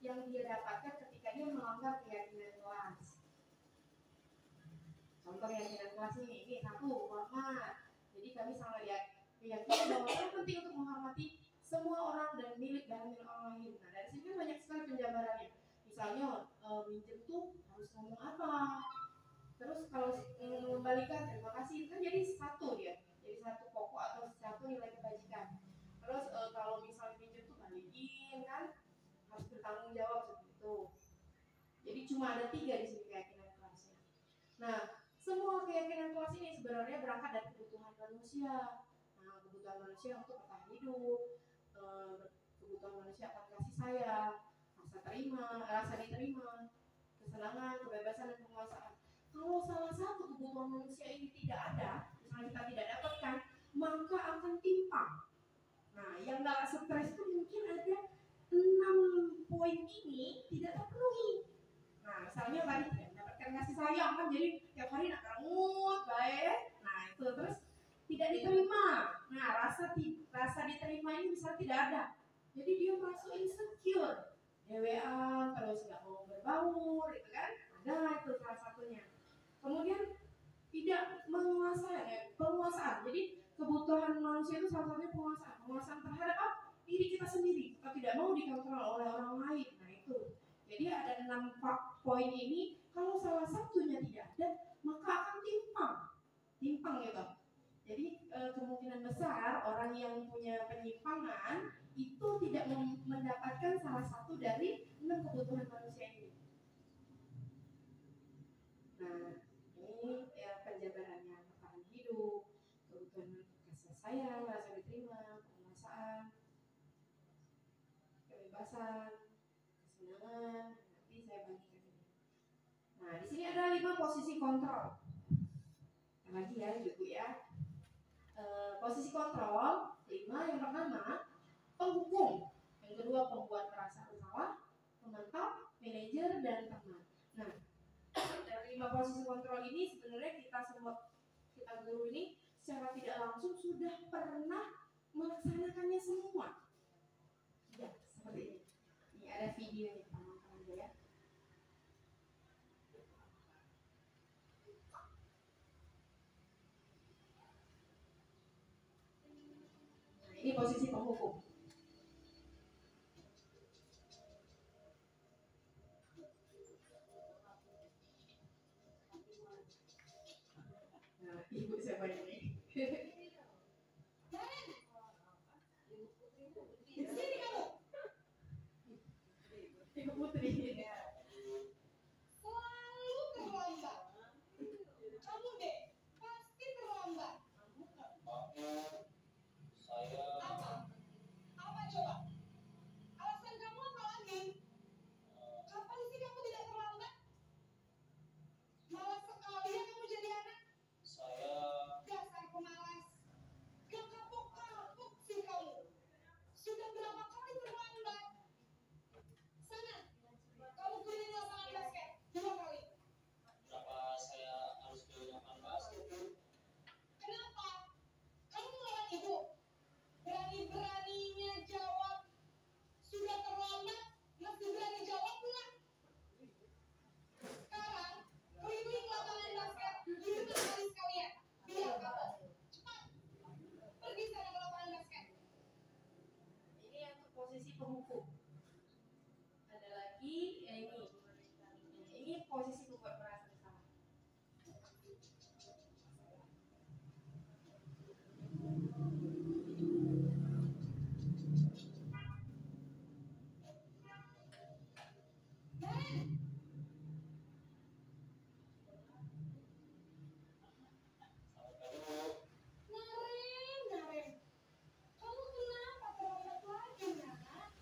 yang dia dapatkan ketika dia melanggar keyakinan kelas. Contoh keyakinan kelas ini satu, hormat. Jadi kami sangat Keyakinan bahwa orang penting untuk menghormati semua orang dan milik orang lain. Nah, dari sini kan banyak sekali penjabarannya. Misalnya minjem tuh harus ngomong apa. Terus kalau mengembalikan terima kasih kan jadi satu dia. Jadi satu pokok atau satu nilai kebajikan. Terus kalau misalnya minjem tuh balikin kan harus bertanggung jawab seperti itu. Jadi cuma ada 3 di sini keyakinan kelasnya. Nah, semua keyakinan kelas ini sebenarnya berangkat dari kebutuhan manusia. Nah, kebutuhan manusia untuk bertahan hidup, kebutuhan manusia akan kasih sayang, rasa diterima, kesenangan, kebebasan dan penguasaan. Kalau salah satu kebutuhan manusia ini tidak ada, misalnya kita tidak dapatkan, maka akan timpang. Nah, yang nggak stres itu mungkin ada 6 poin ini tidak terpenuhi. Nah, misalnya tadi mendapatkan kasih sayang kan, jadi tiap hari nak rangut, baik. Nah, itu terus tidak diterima. Nah, rasa diterima ini misalnya tidak ada. Jadi dia merasa insecure, dewean, terus nggak mau berbaur, itu kan? Ada itu salah satunya. Kemudian tidak menguasai, penguasaan. Jadi kebutuhan manusia itu salah satunya penguasaan terhadap apa? Diri kita sendiri. Kita tidak mau dikontrol oleh orang lain. Nah itu. Jadi ada 6 poin ini. Kalau salah satunya tidak ada, maka akan timpang gitu. Jadi kemungkinan besar orang yang punya penyimpangan itu tidak mendapatkan salah satu dari 6 kebutuhan manusia ini. Nah, ini ya penjabarannya: bertahan hidup, kebutuhan kasih sayang, rasa diterima, penguasaan, kebebasan, kesenangan. Nanti saya bagikan ini. Nah, di sini ada 5 posisi kontrol. Lagi ya, Ibu ya. Posisi kontrol 5. Yang pertama penghukum, yang kedua pembuat merasa bersalah, pemantau, manajer, dan teman. Nah, dari 5 posisi kontrol ini sebenarnya kita guru ini secara tidak langsung sudah pernah melaksanakannya semua. Ya, seperti ini. Ini ada videonya, teman-teman ya. Nah, ini posisi penghukum. Nah, ibu siapa ini? Di sini kamu. Ibu Putri. Selalu terlambat. Kamu deh pasti terlambat. Apa coba? Alasan kamu apa lagi? Kapan sih kamu tidak terlambat? Malas sekali ya kamu jadi anak. Dasar pemalas. Gak kapok-kapok sih kamu. Sudah berapa kali terlambat? Sana, kamu keliling lapangan basket 2 kali. Kenapa? Kamu melawan ibu. Berani-beraninya jawab sudah terlambat, masih berani jawab pula. Sekarang keliling lapangan basket 5 kali sekalian. Biar kamu cepat pergi sana ke lapangan basket. Ini untuk posisi penghukum. Ada lagi ya ini. Ini posisi pembuat merasa bersalah. Naren, kamu kenapa terlambat lagi, nak?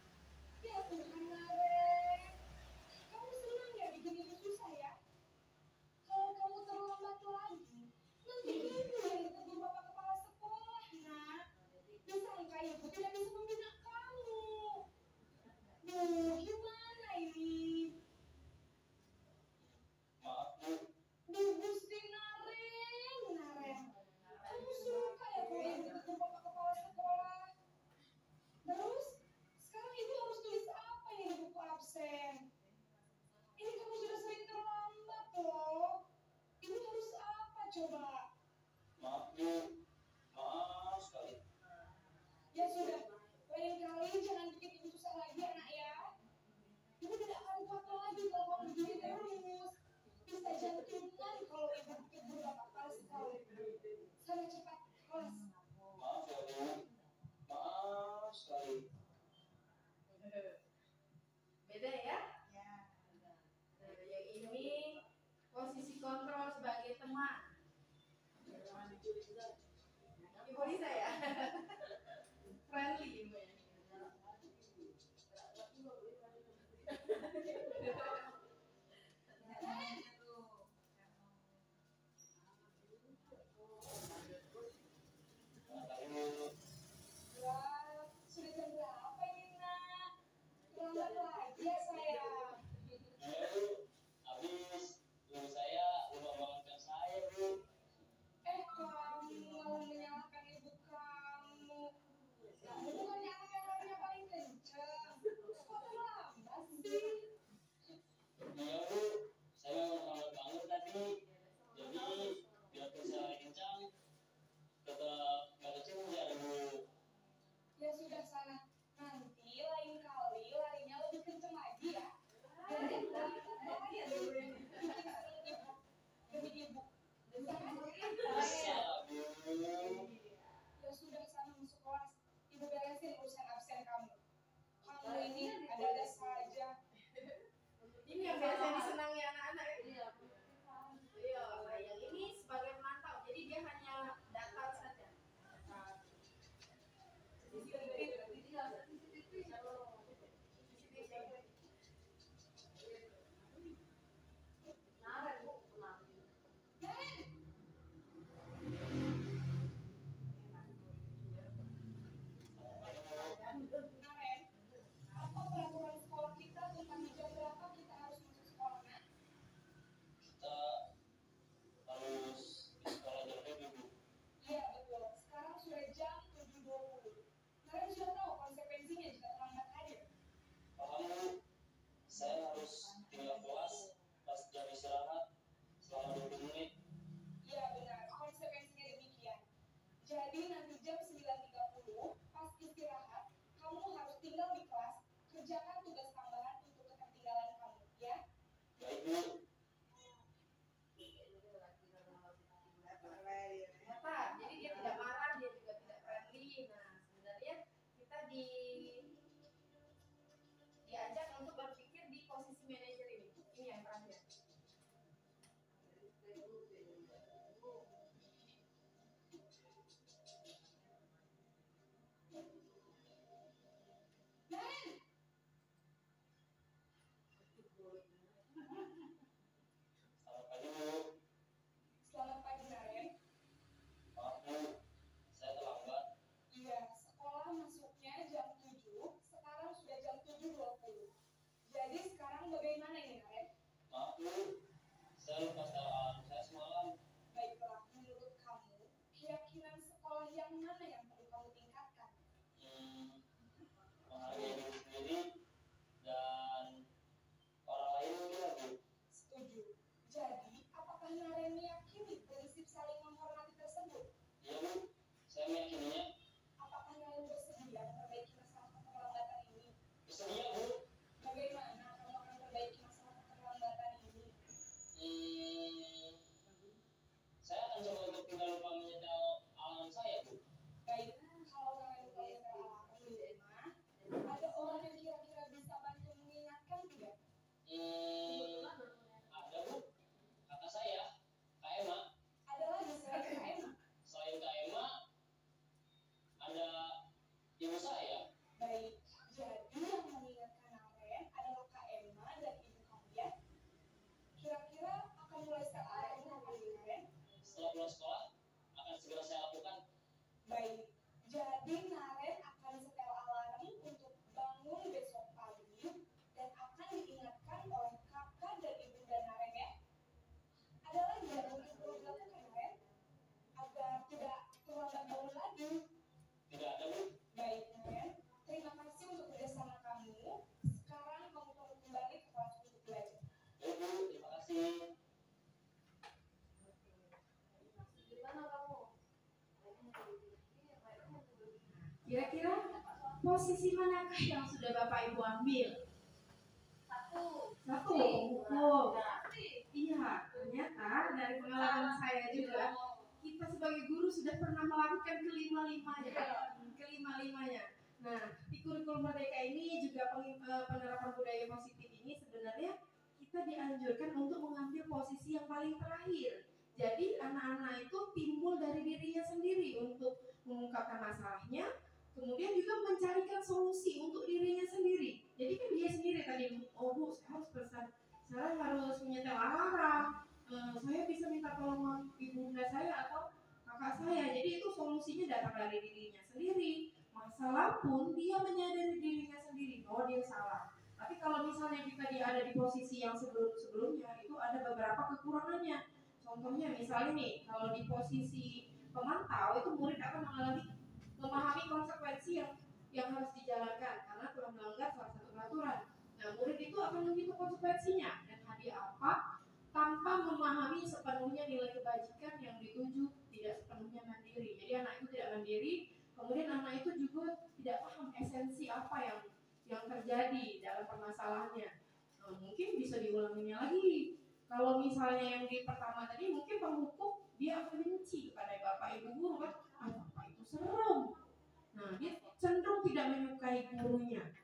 Ya Tuhan, Naren, kamu senang ya bikin ibu susah ya? sana. Nanti lain kali larinya lebih kenceng lagi ya. Bahaya demi ibu. Ya sudah sana masuk kelas. Ibu beresin urusan absen kamu. Kamu ini ada-ada saja. Ini yang biasa disenangi anak-anak ya. Iya, nah yang ini sebagai pemantau, jadi dia hanya datar saja. Kemarin, apa peraturan sekolah kita tentang jam berapa kita harus masuk sekolah? Kita harus di sekolah jam 7. Iya betul. Sekarang sudah jam 7.20. Kalian sudah tahu konsekuensinya jika terlambat hadir. Paham Bu? Saya harus tinggal kelas pas jam istirahat selama 20 menit. Iya benar. Konsekuensinya demikian. Jadi nanti jam 9.30 pas istirahat, kamu harus tinggal di kelas, kerjakan tugas tambahan untuk ketertinggalan kamu, ya? Baik Bu. Apa? Jadi dia tidak marah, dia juga tidak friendly. Nah, sebenarnya kita diajak untuk berpikir di posisi manajer ini. Ini yang terakhir. Selamat pagi Bu. Selamat pagi, Naren. Maaf Bu, saya terlambat. Iya, sekolah masuknya jam 7, sekarang sudah jam 7.20. Jadi sekarang bagaimana ini, Naren? Maaf Bu, saya lupa setelah alarm saya semalam. Baiklah, menurut kamu, keyakinan sekolah yang mana yang perlu kamu tingkatkan? Menghargai diri sendiri dan orang lain juga Bu. Setuju. Jadi, apakah Naren meyakini prinsip saling menghormati tersebut? Iya Bu, saya meyakininya. Apakah Naren bersedia memperbaiki masalah keterlambatan ini? Bersedia Bu. Bagaimana kamu akan memperbaiki masalah keterlambatan ini? Saya akan coba untuk tidak lupa menyetel alarm saya Bu. Baik, kalau Naren lupa menyetel alarm di rumah, ada orang yang kira-kira bisa bantu mengingatkan tidak? Ada Bu, kakak saya, Kak Emma. Ada lagi selain Kak Emma? Selain Kak Emma, ada ibu saya. Baik, jadi yang mengingatkan Naren adalah Kak Emma dan ibu kamu ya. Kira-kira akan mulai setel alarm kapan Naren? Setelah pulang sekolah, akan segera saya lakukan. Baik, jadi Naren akan setel alarm untuk bangun besok pagi dan akan diingatkan oleh kakak dan ibunda Naren ya. Ada lagi yang mungkin perlu dilakukan Naren agar tidak terlambat bangun lagi? Tidak ada Bu. Baik Naren, terima kasih untuk kerjasama kamu. Sekarang kamu perlu kembali ke kelas untuk belajar. Baik Bu, terima kasih. Gimana kamu? Kira-kira posisi manakah yang sudah Bapak Ibu ambil? Satu. Oh, iya. Ternyata dari pengalaman saya juga, kita sebagai guru sudah pernah melakukan kelima-limanya. Nah, di kurikulum Merdeka ini juga penerapan budaya positif ini sebenarnya kita dianjurkan untuk mengambil posisi yang paling terakhir. Jadi anak-anak itu timbul dari dirinya sendiri untuk mengungkapkan masalahnya, kemudian juga mencarikan solusi untuk dirinya sendiri. Jadi kan dia sendiri tadi, oh Bu, saya harus pesan, saya harus menyetel alarm, saya bisa minta tolong ibunda saya atau kakak saya. Jadi itu solusinya datang dari dirinya sendiri. Masalah pun dia menyadari dirinya sendiri bahwa dia salah. Tapi kalau misalnya kita ada di posisi yang sebelum-sebelumnya, itu ada beberapa kekurangannya. Contohnya misalnya nih, kalau di posisi pemantau itu murid akan memahami konsekuensi yang harus dijalankan karena telah melanggar salah satu peraturan. Nah, murid itu akan menghitung konsekuensinya dan hadiah apa tanpa memahami sepenuhnya nilai kebajikan yang dituju, tidak sepenuhnya mandiri. Jadi anak itu tidak mandiri, kemudian anak itu juga tidak paham terjadi dalam permasalahannya. Mungkin bisa diulanginya lagi. Kalau misalnya yang di pertama tadi mungkin penghukum dia akan benci kepada bapak ibu guru kan, bapak itu serem. Nah, dia cenderung tidak menyukai gurunya,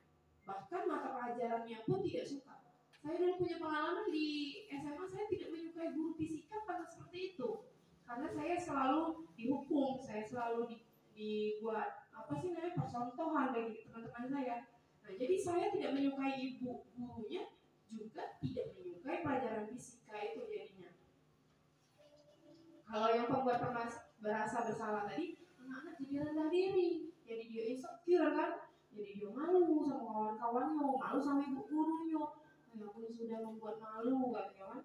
bahkan mata pelajarannya pun tidak suka. Saya dulu punya pengalaman di SMA, saya tidak menyukai guru fisika karena seperti itu. Karena saya selalu dihukum, saya selalu dibuat percontohan bagi teman-teman saya. Nah, jadi saya tidak menyukai ibu gurunya, juga tidak menyukai pelajaran fisika itu jadinya. Kalau yang pembuat berasa bersalah tadi, anak-anak jadi rendah diri, jadi dia insecure kan, jadi dia malu sama kawan-kawannya, malu sama ibu gurunya. Ya pun sudah membuat malu kan.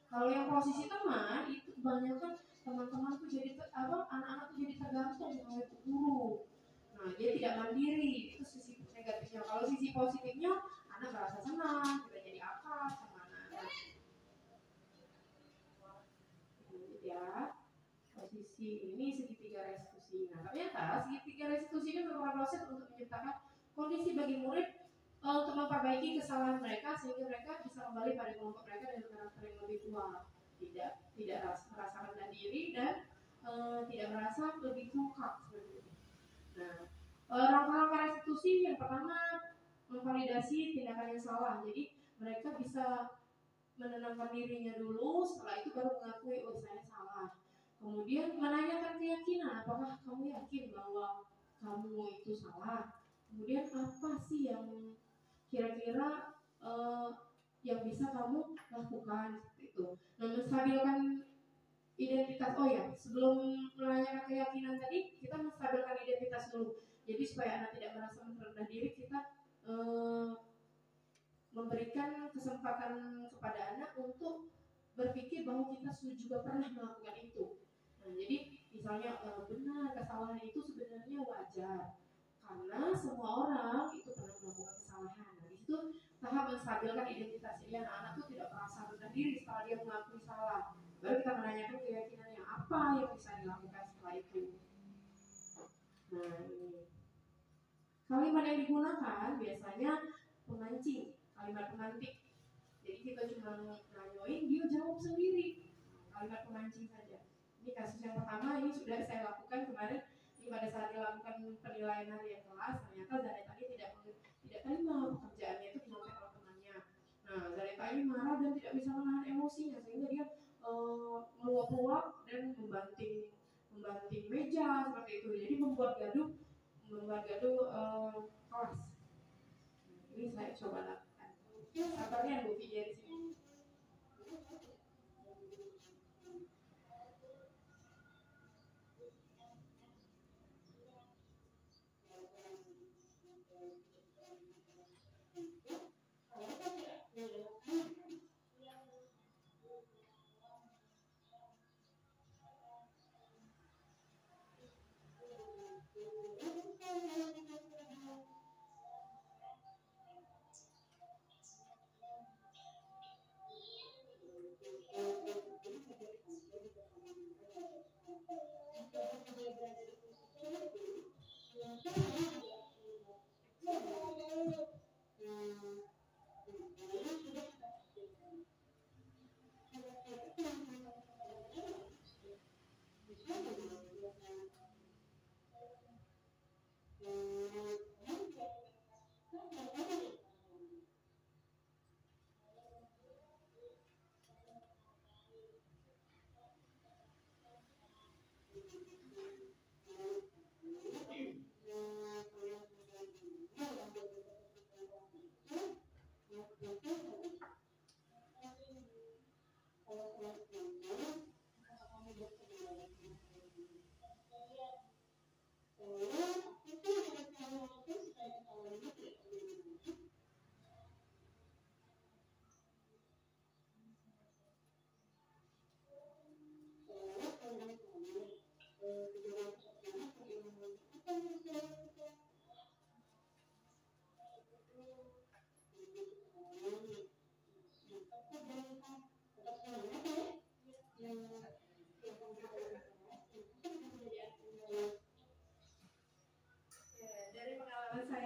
Kalau yang posisi teman itu kebanyakan teman-teman tuh jadi anak-anak tuh jadi tergantung sama ibu guru. Nah, dia tidak mandiri, itu sisi negatifnya. Kalau sisi positifnya, anak merasa senang, kita jadi akrab sama anak-anak. Ya, posisi ini segitiga restitusi. Nah, ternyata segitiga restitusi ini merupakan proses untuk menciptakan kondisi bagi murid untuk memperbaiki kesalahan mereka sehingga mereka bisa kembali pada kelompok mereka dengan karakter yang lebih kuat, tidak merasa rendah diri dan tidak merasa lebih bungkak seperti itu. Nah, langkah-langkah restitusi yang pertama memvalidasi tindakan yang salah. Jadi mereka bisa menenangkan dirinya dulu, setelah itu baru mengakui saya salah. Kemudian menanyakan keyakinan, apakah kamu yakin bahwa kamu itu salah? Kemudian apa sih yang kira-kira yang bisa kamu lakukan itu. Nah, menstabilkan identitas. Oh ya, sebelum menanyakan keyakinan tadi, kita menstabilkan identitas dulu. Jadi supaya anak tidak merasa rendah diri, kita memberikan kesempatan kepada anak untuk berpikir bahwa kita juga pernah melakukan itu. Nah, jadi misalnya benar kesalahan itu sebenarnya wajar karena semua orang itu pernah melakukan kesalahan. Nah, di situ tahap menstabilkan identitas. Jadi anak-anak itu tidak merasa rendah diri setelah dia mengakui salah. Baru kita menanyakan keyakinannya apa yang bisa dilakukan setelah itu. Nah, ini kalimat yang digunakan biasanya pemancing, kalimat pemantik. Jadi kita cuma nanyain, dia jawab sendiri. Kalimat pemancing saja. Ini kasus yang pertama, ini sudah saya lakukan kemarin. Pada saat dilakukan penilaian harian kelas, ternyata Zareta tadi tidak terima pekerjaannya itu dilakukan oleh temannya. Nah, Zareta ini marah dan tidak bisa menahan emosinya sehingga dia meluap-luap dan membanting meja seperti itu. Jadi membuat gaduh kelas. Ini saya coba lakukan. Sabarnya Bu Fija di sini.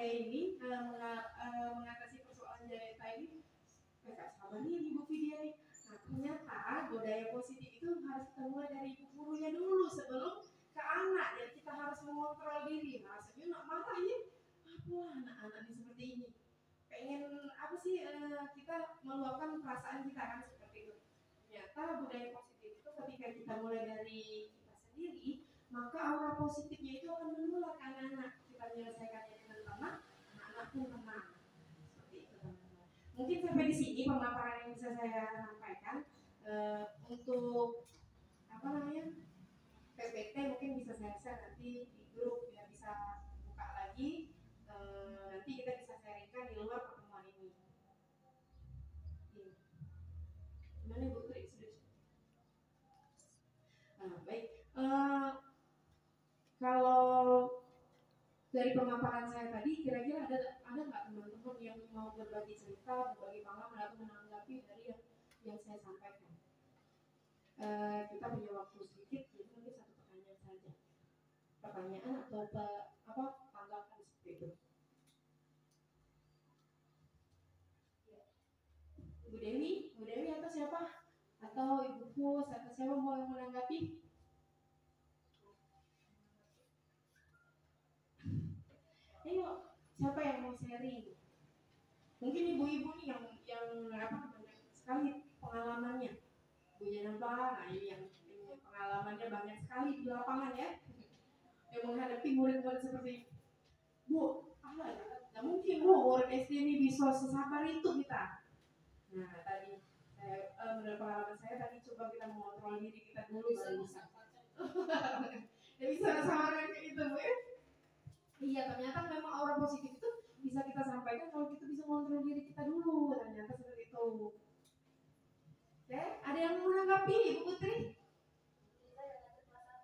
saya ini mengatasi persoalan Janeta ini, gak sabar nih Ibu Vidya nih. Nah ternyata budaya positif itu harus kita mulai dari ibu gurunya dulu sebelum ke anak. Jadi kita harus mengontrol diri. Rasanya nak marah ya, apalah anak-anak ini seperti ini. Pengen apa sih kita meluapkan perasaan kita kan seperti itu. Ternyata budaya positif itu ketika kita mulai dari kita sendiri, maka aura positifnya itu akan menular ke anak-anak. Kita menyelesaikannya dengan tenang, anak-anak pun tenang. Seperti itu teman-teman. Mungkin sampai di sini pemaparan yang bisa saya sampaikan. Untuk apa namanya PPT mungkin bisa saya share nanti di grup ya, bisa buka lagi. Nanti kita bisa sharingkan di luar pertemuan ini. Gimana Bu Tri? Baik. Kalau dari pemaparan saya tadi, kira-kira ada nggak teman-teman yang mau berbagi cerita, berbagi pengalaman atau menanggapi dari yang saya sampaikan? Kita punya waktu sedikit, jadi mungkin satu pertanyaan saja. Pertanyaan atau tanggapan seperti itu. Bu Dewi atau siapa? Atau Ibu Pus atau siapa mau yang menanggapi? Ayo, siapa yang mau sharing? Mungkin ibu-ibu nih yang banyak sekali pengalamannya. Bu Janaba, nah ini yang pengalamannya banyak sekali di lapangan ya. Yang menghadapi murid-murid seperti Bu, nggak mungkin Bu, murid SD ini bisa sesabar itu kita. Nah tadi menurut pengalaman saya tadi coba kita mengontrol diri kita dulu baru bisa. Ya bisa sama kayak itu Bu ya. Iya, ternyata memang aura positif itu bisa kita sampaikan kalau kita bisa mengontrol diri kita dulu. Ternyata seperti itu. Oke, ada yang mau menanggapi Ibu Putri?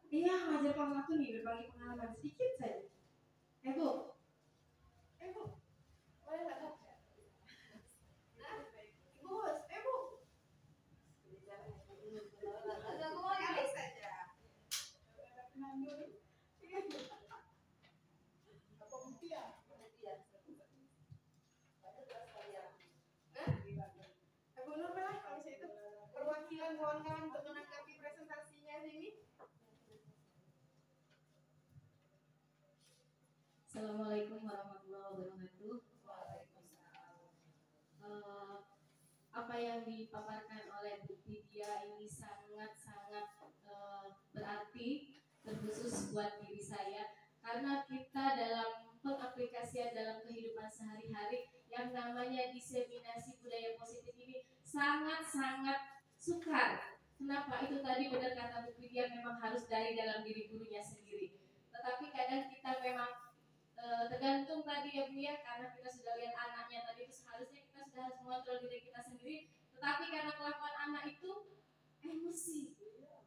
Iya, ngajar kelas 1 nih, berbagi pengalaman sedikit saja. Bu, boleh nggak Bu? Ibu Bos, Bu. Ada kali saja. Bu Nur boleh kalau itu perwakilan kawan-kawan untuk menanggapi presentasinya ini. Assalamualaikum warahmatullahi wabarakatuh. Apa yang dipaparkan oleh Bu Vidya ini sangat-sangat berarti, terkhusus buat diri saya, karena kita dalam pengaplikasian dalam kehidupan sehari-hari yang namanya diseminasi budaya positif ini sangat-sangat sukar. Kenapa? Itu tadi benar kata Bu Vidya, memang harus dari dalam diri gurunya sendiri. Tetapi kadang kita memang tergantung tadi ya Bu ya, karena kita sudah lihat anaknya tadi, itu seharusnya kita sudah harus mengontrol diri kita sendiri. Tetapi karena kelakuan anak itu emosi,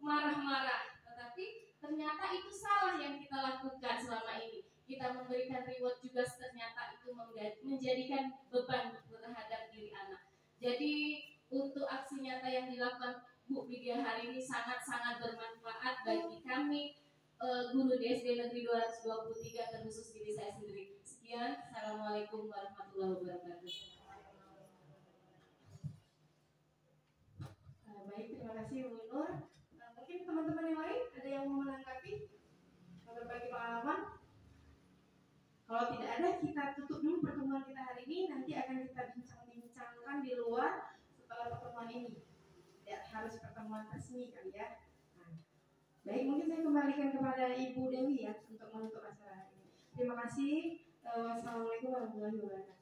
marah-marah, tetapi ternyata itu salah yang kita lakukan selama ini. Kita memberikan reward juga ternyata itu menjadikan beban terhadap diri anak. Jadi untuk aksi nyata yang dilakukan Bu Vidya hari ini sangat-sangat bermanfaat bagi kami guru di SD Negeri 223, terkhusus diri saya sendiri. Sekian, Assalamualaikum warahmatullahi wabarakatuh. Baik, terima kasih Bu Nur. Mungkin teman-teman yang lain ada yang mau menanggapi, berbagi pengalaman? Kalau tidak ada, kita tutup dulu pertemuan kita hari ini. Nanti akan kita bincang-bincangkan di luar setelah pertemuan ini. Tidak harus pertemuan resmi kali ya. Baik, mungkin saya kembalikan kepada Ibu Dewi ya untuk menutup acara hari ini. Terima kasih. Wassalamualaikum warahmatullahi wabarakatuh.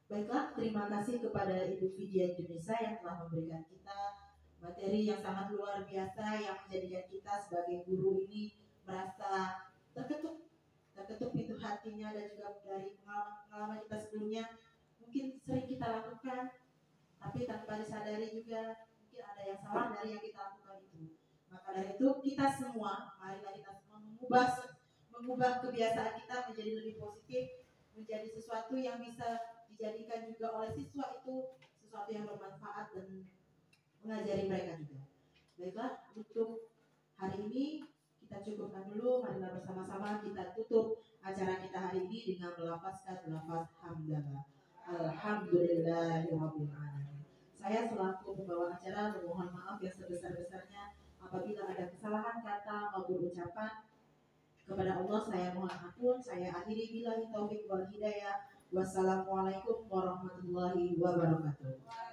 Baiklah, terima kasih kepada Ibu Vidya Indonesia yang telah memberikan kita materi yang sangat luar biasa, yang menjadikan kita sebagai guru ini merasa terketuk pintu hatinya, dan juga dari pengalaman kita sebelumnya mungkin sering kita lakukan, tapi tanpa disadari juga mungkin ada yang salah dari yang kita lakukan itu. Maka dari itu kita semua, marilah kita semua mengubah kebiasaan kita menjadi lebih positif, menjadi sesuatu yang bisa dijadikan juga oleh siswa itu sesuatu yang bermanfaat dan mengajari mereka juga. Baiklah, untuk hari ini kita cukupkan dulu. Marilah bersama-sama kita tutup acara kita hari ini dengan melafazkan lafaz hamdalah. Alhamdulillahirabbil alamin. Saya selaku pembawa acara memohon maaf yang sebesar-besarnya apabila ada kesalahan kata maupun ucapan. Kepada Allah saya mohon ampun. Saya akhiri billahi taufik wal hidayah. Wassalamualaikum warahmatullahi wabarakatuh.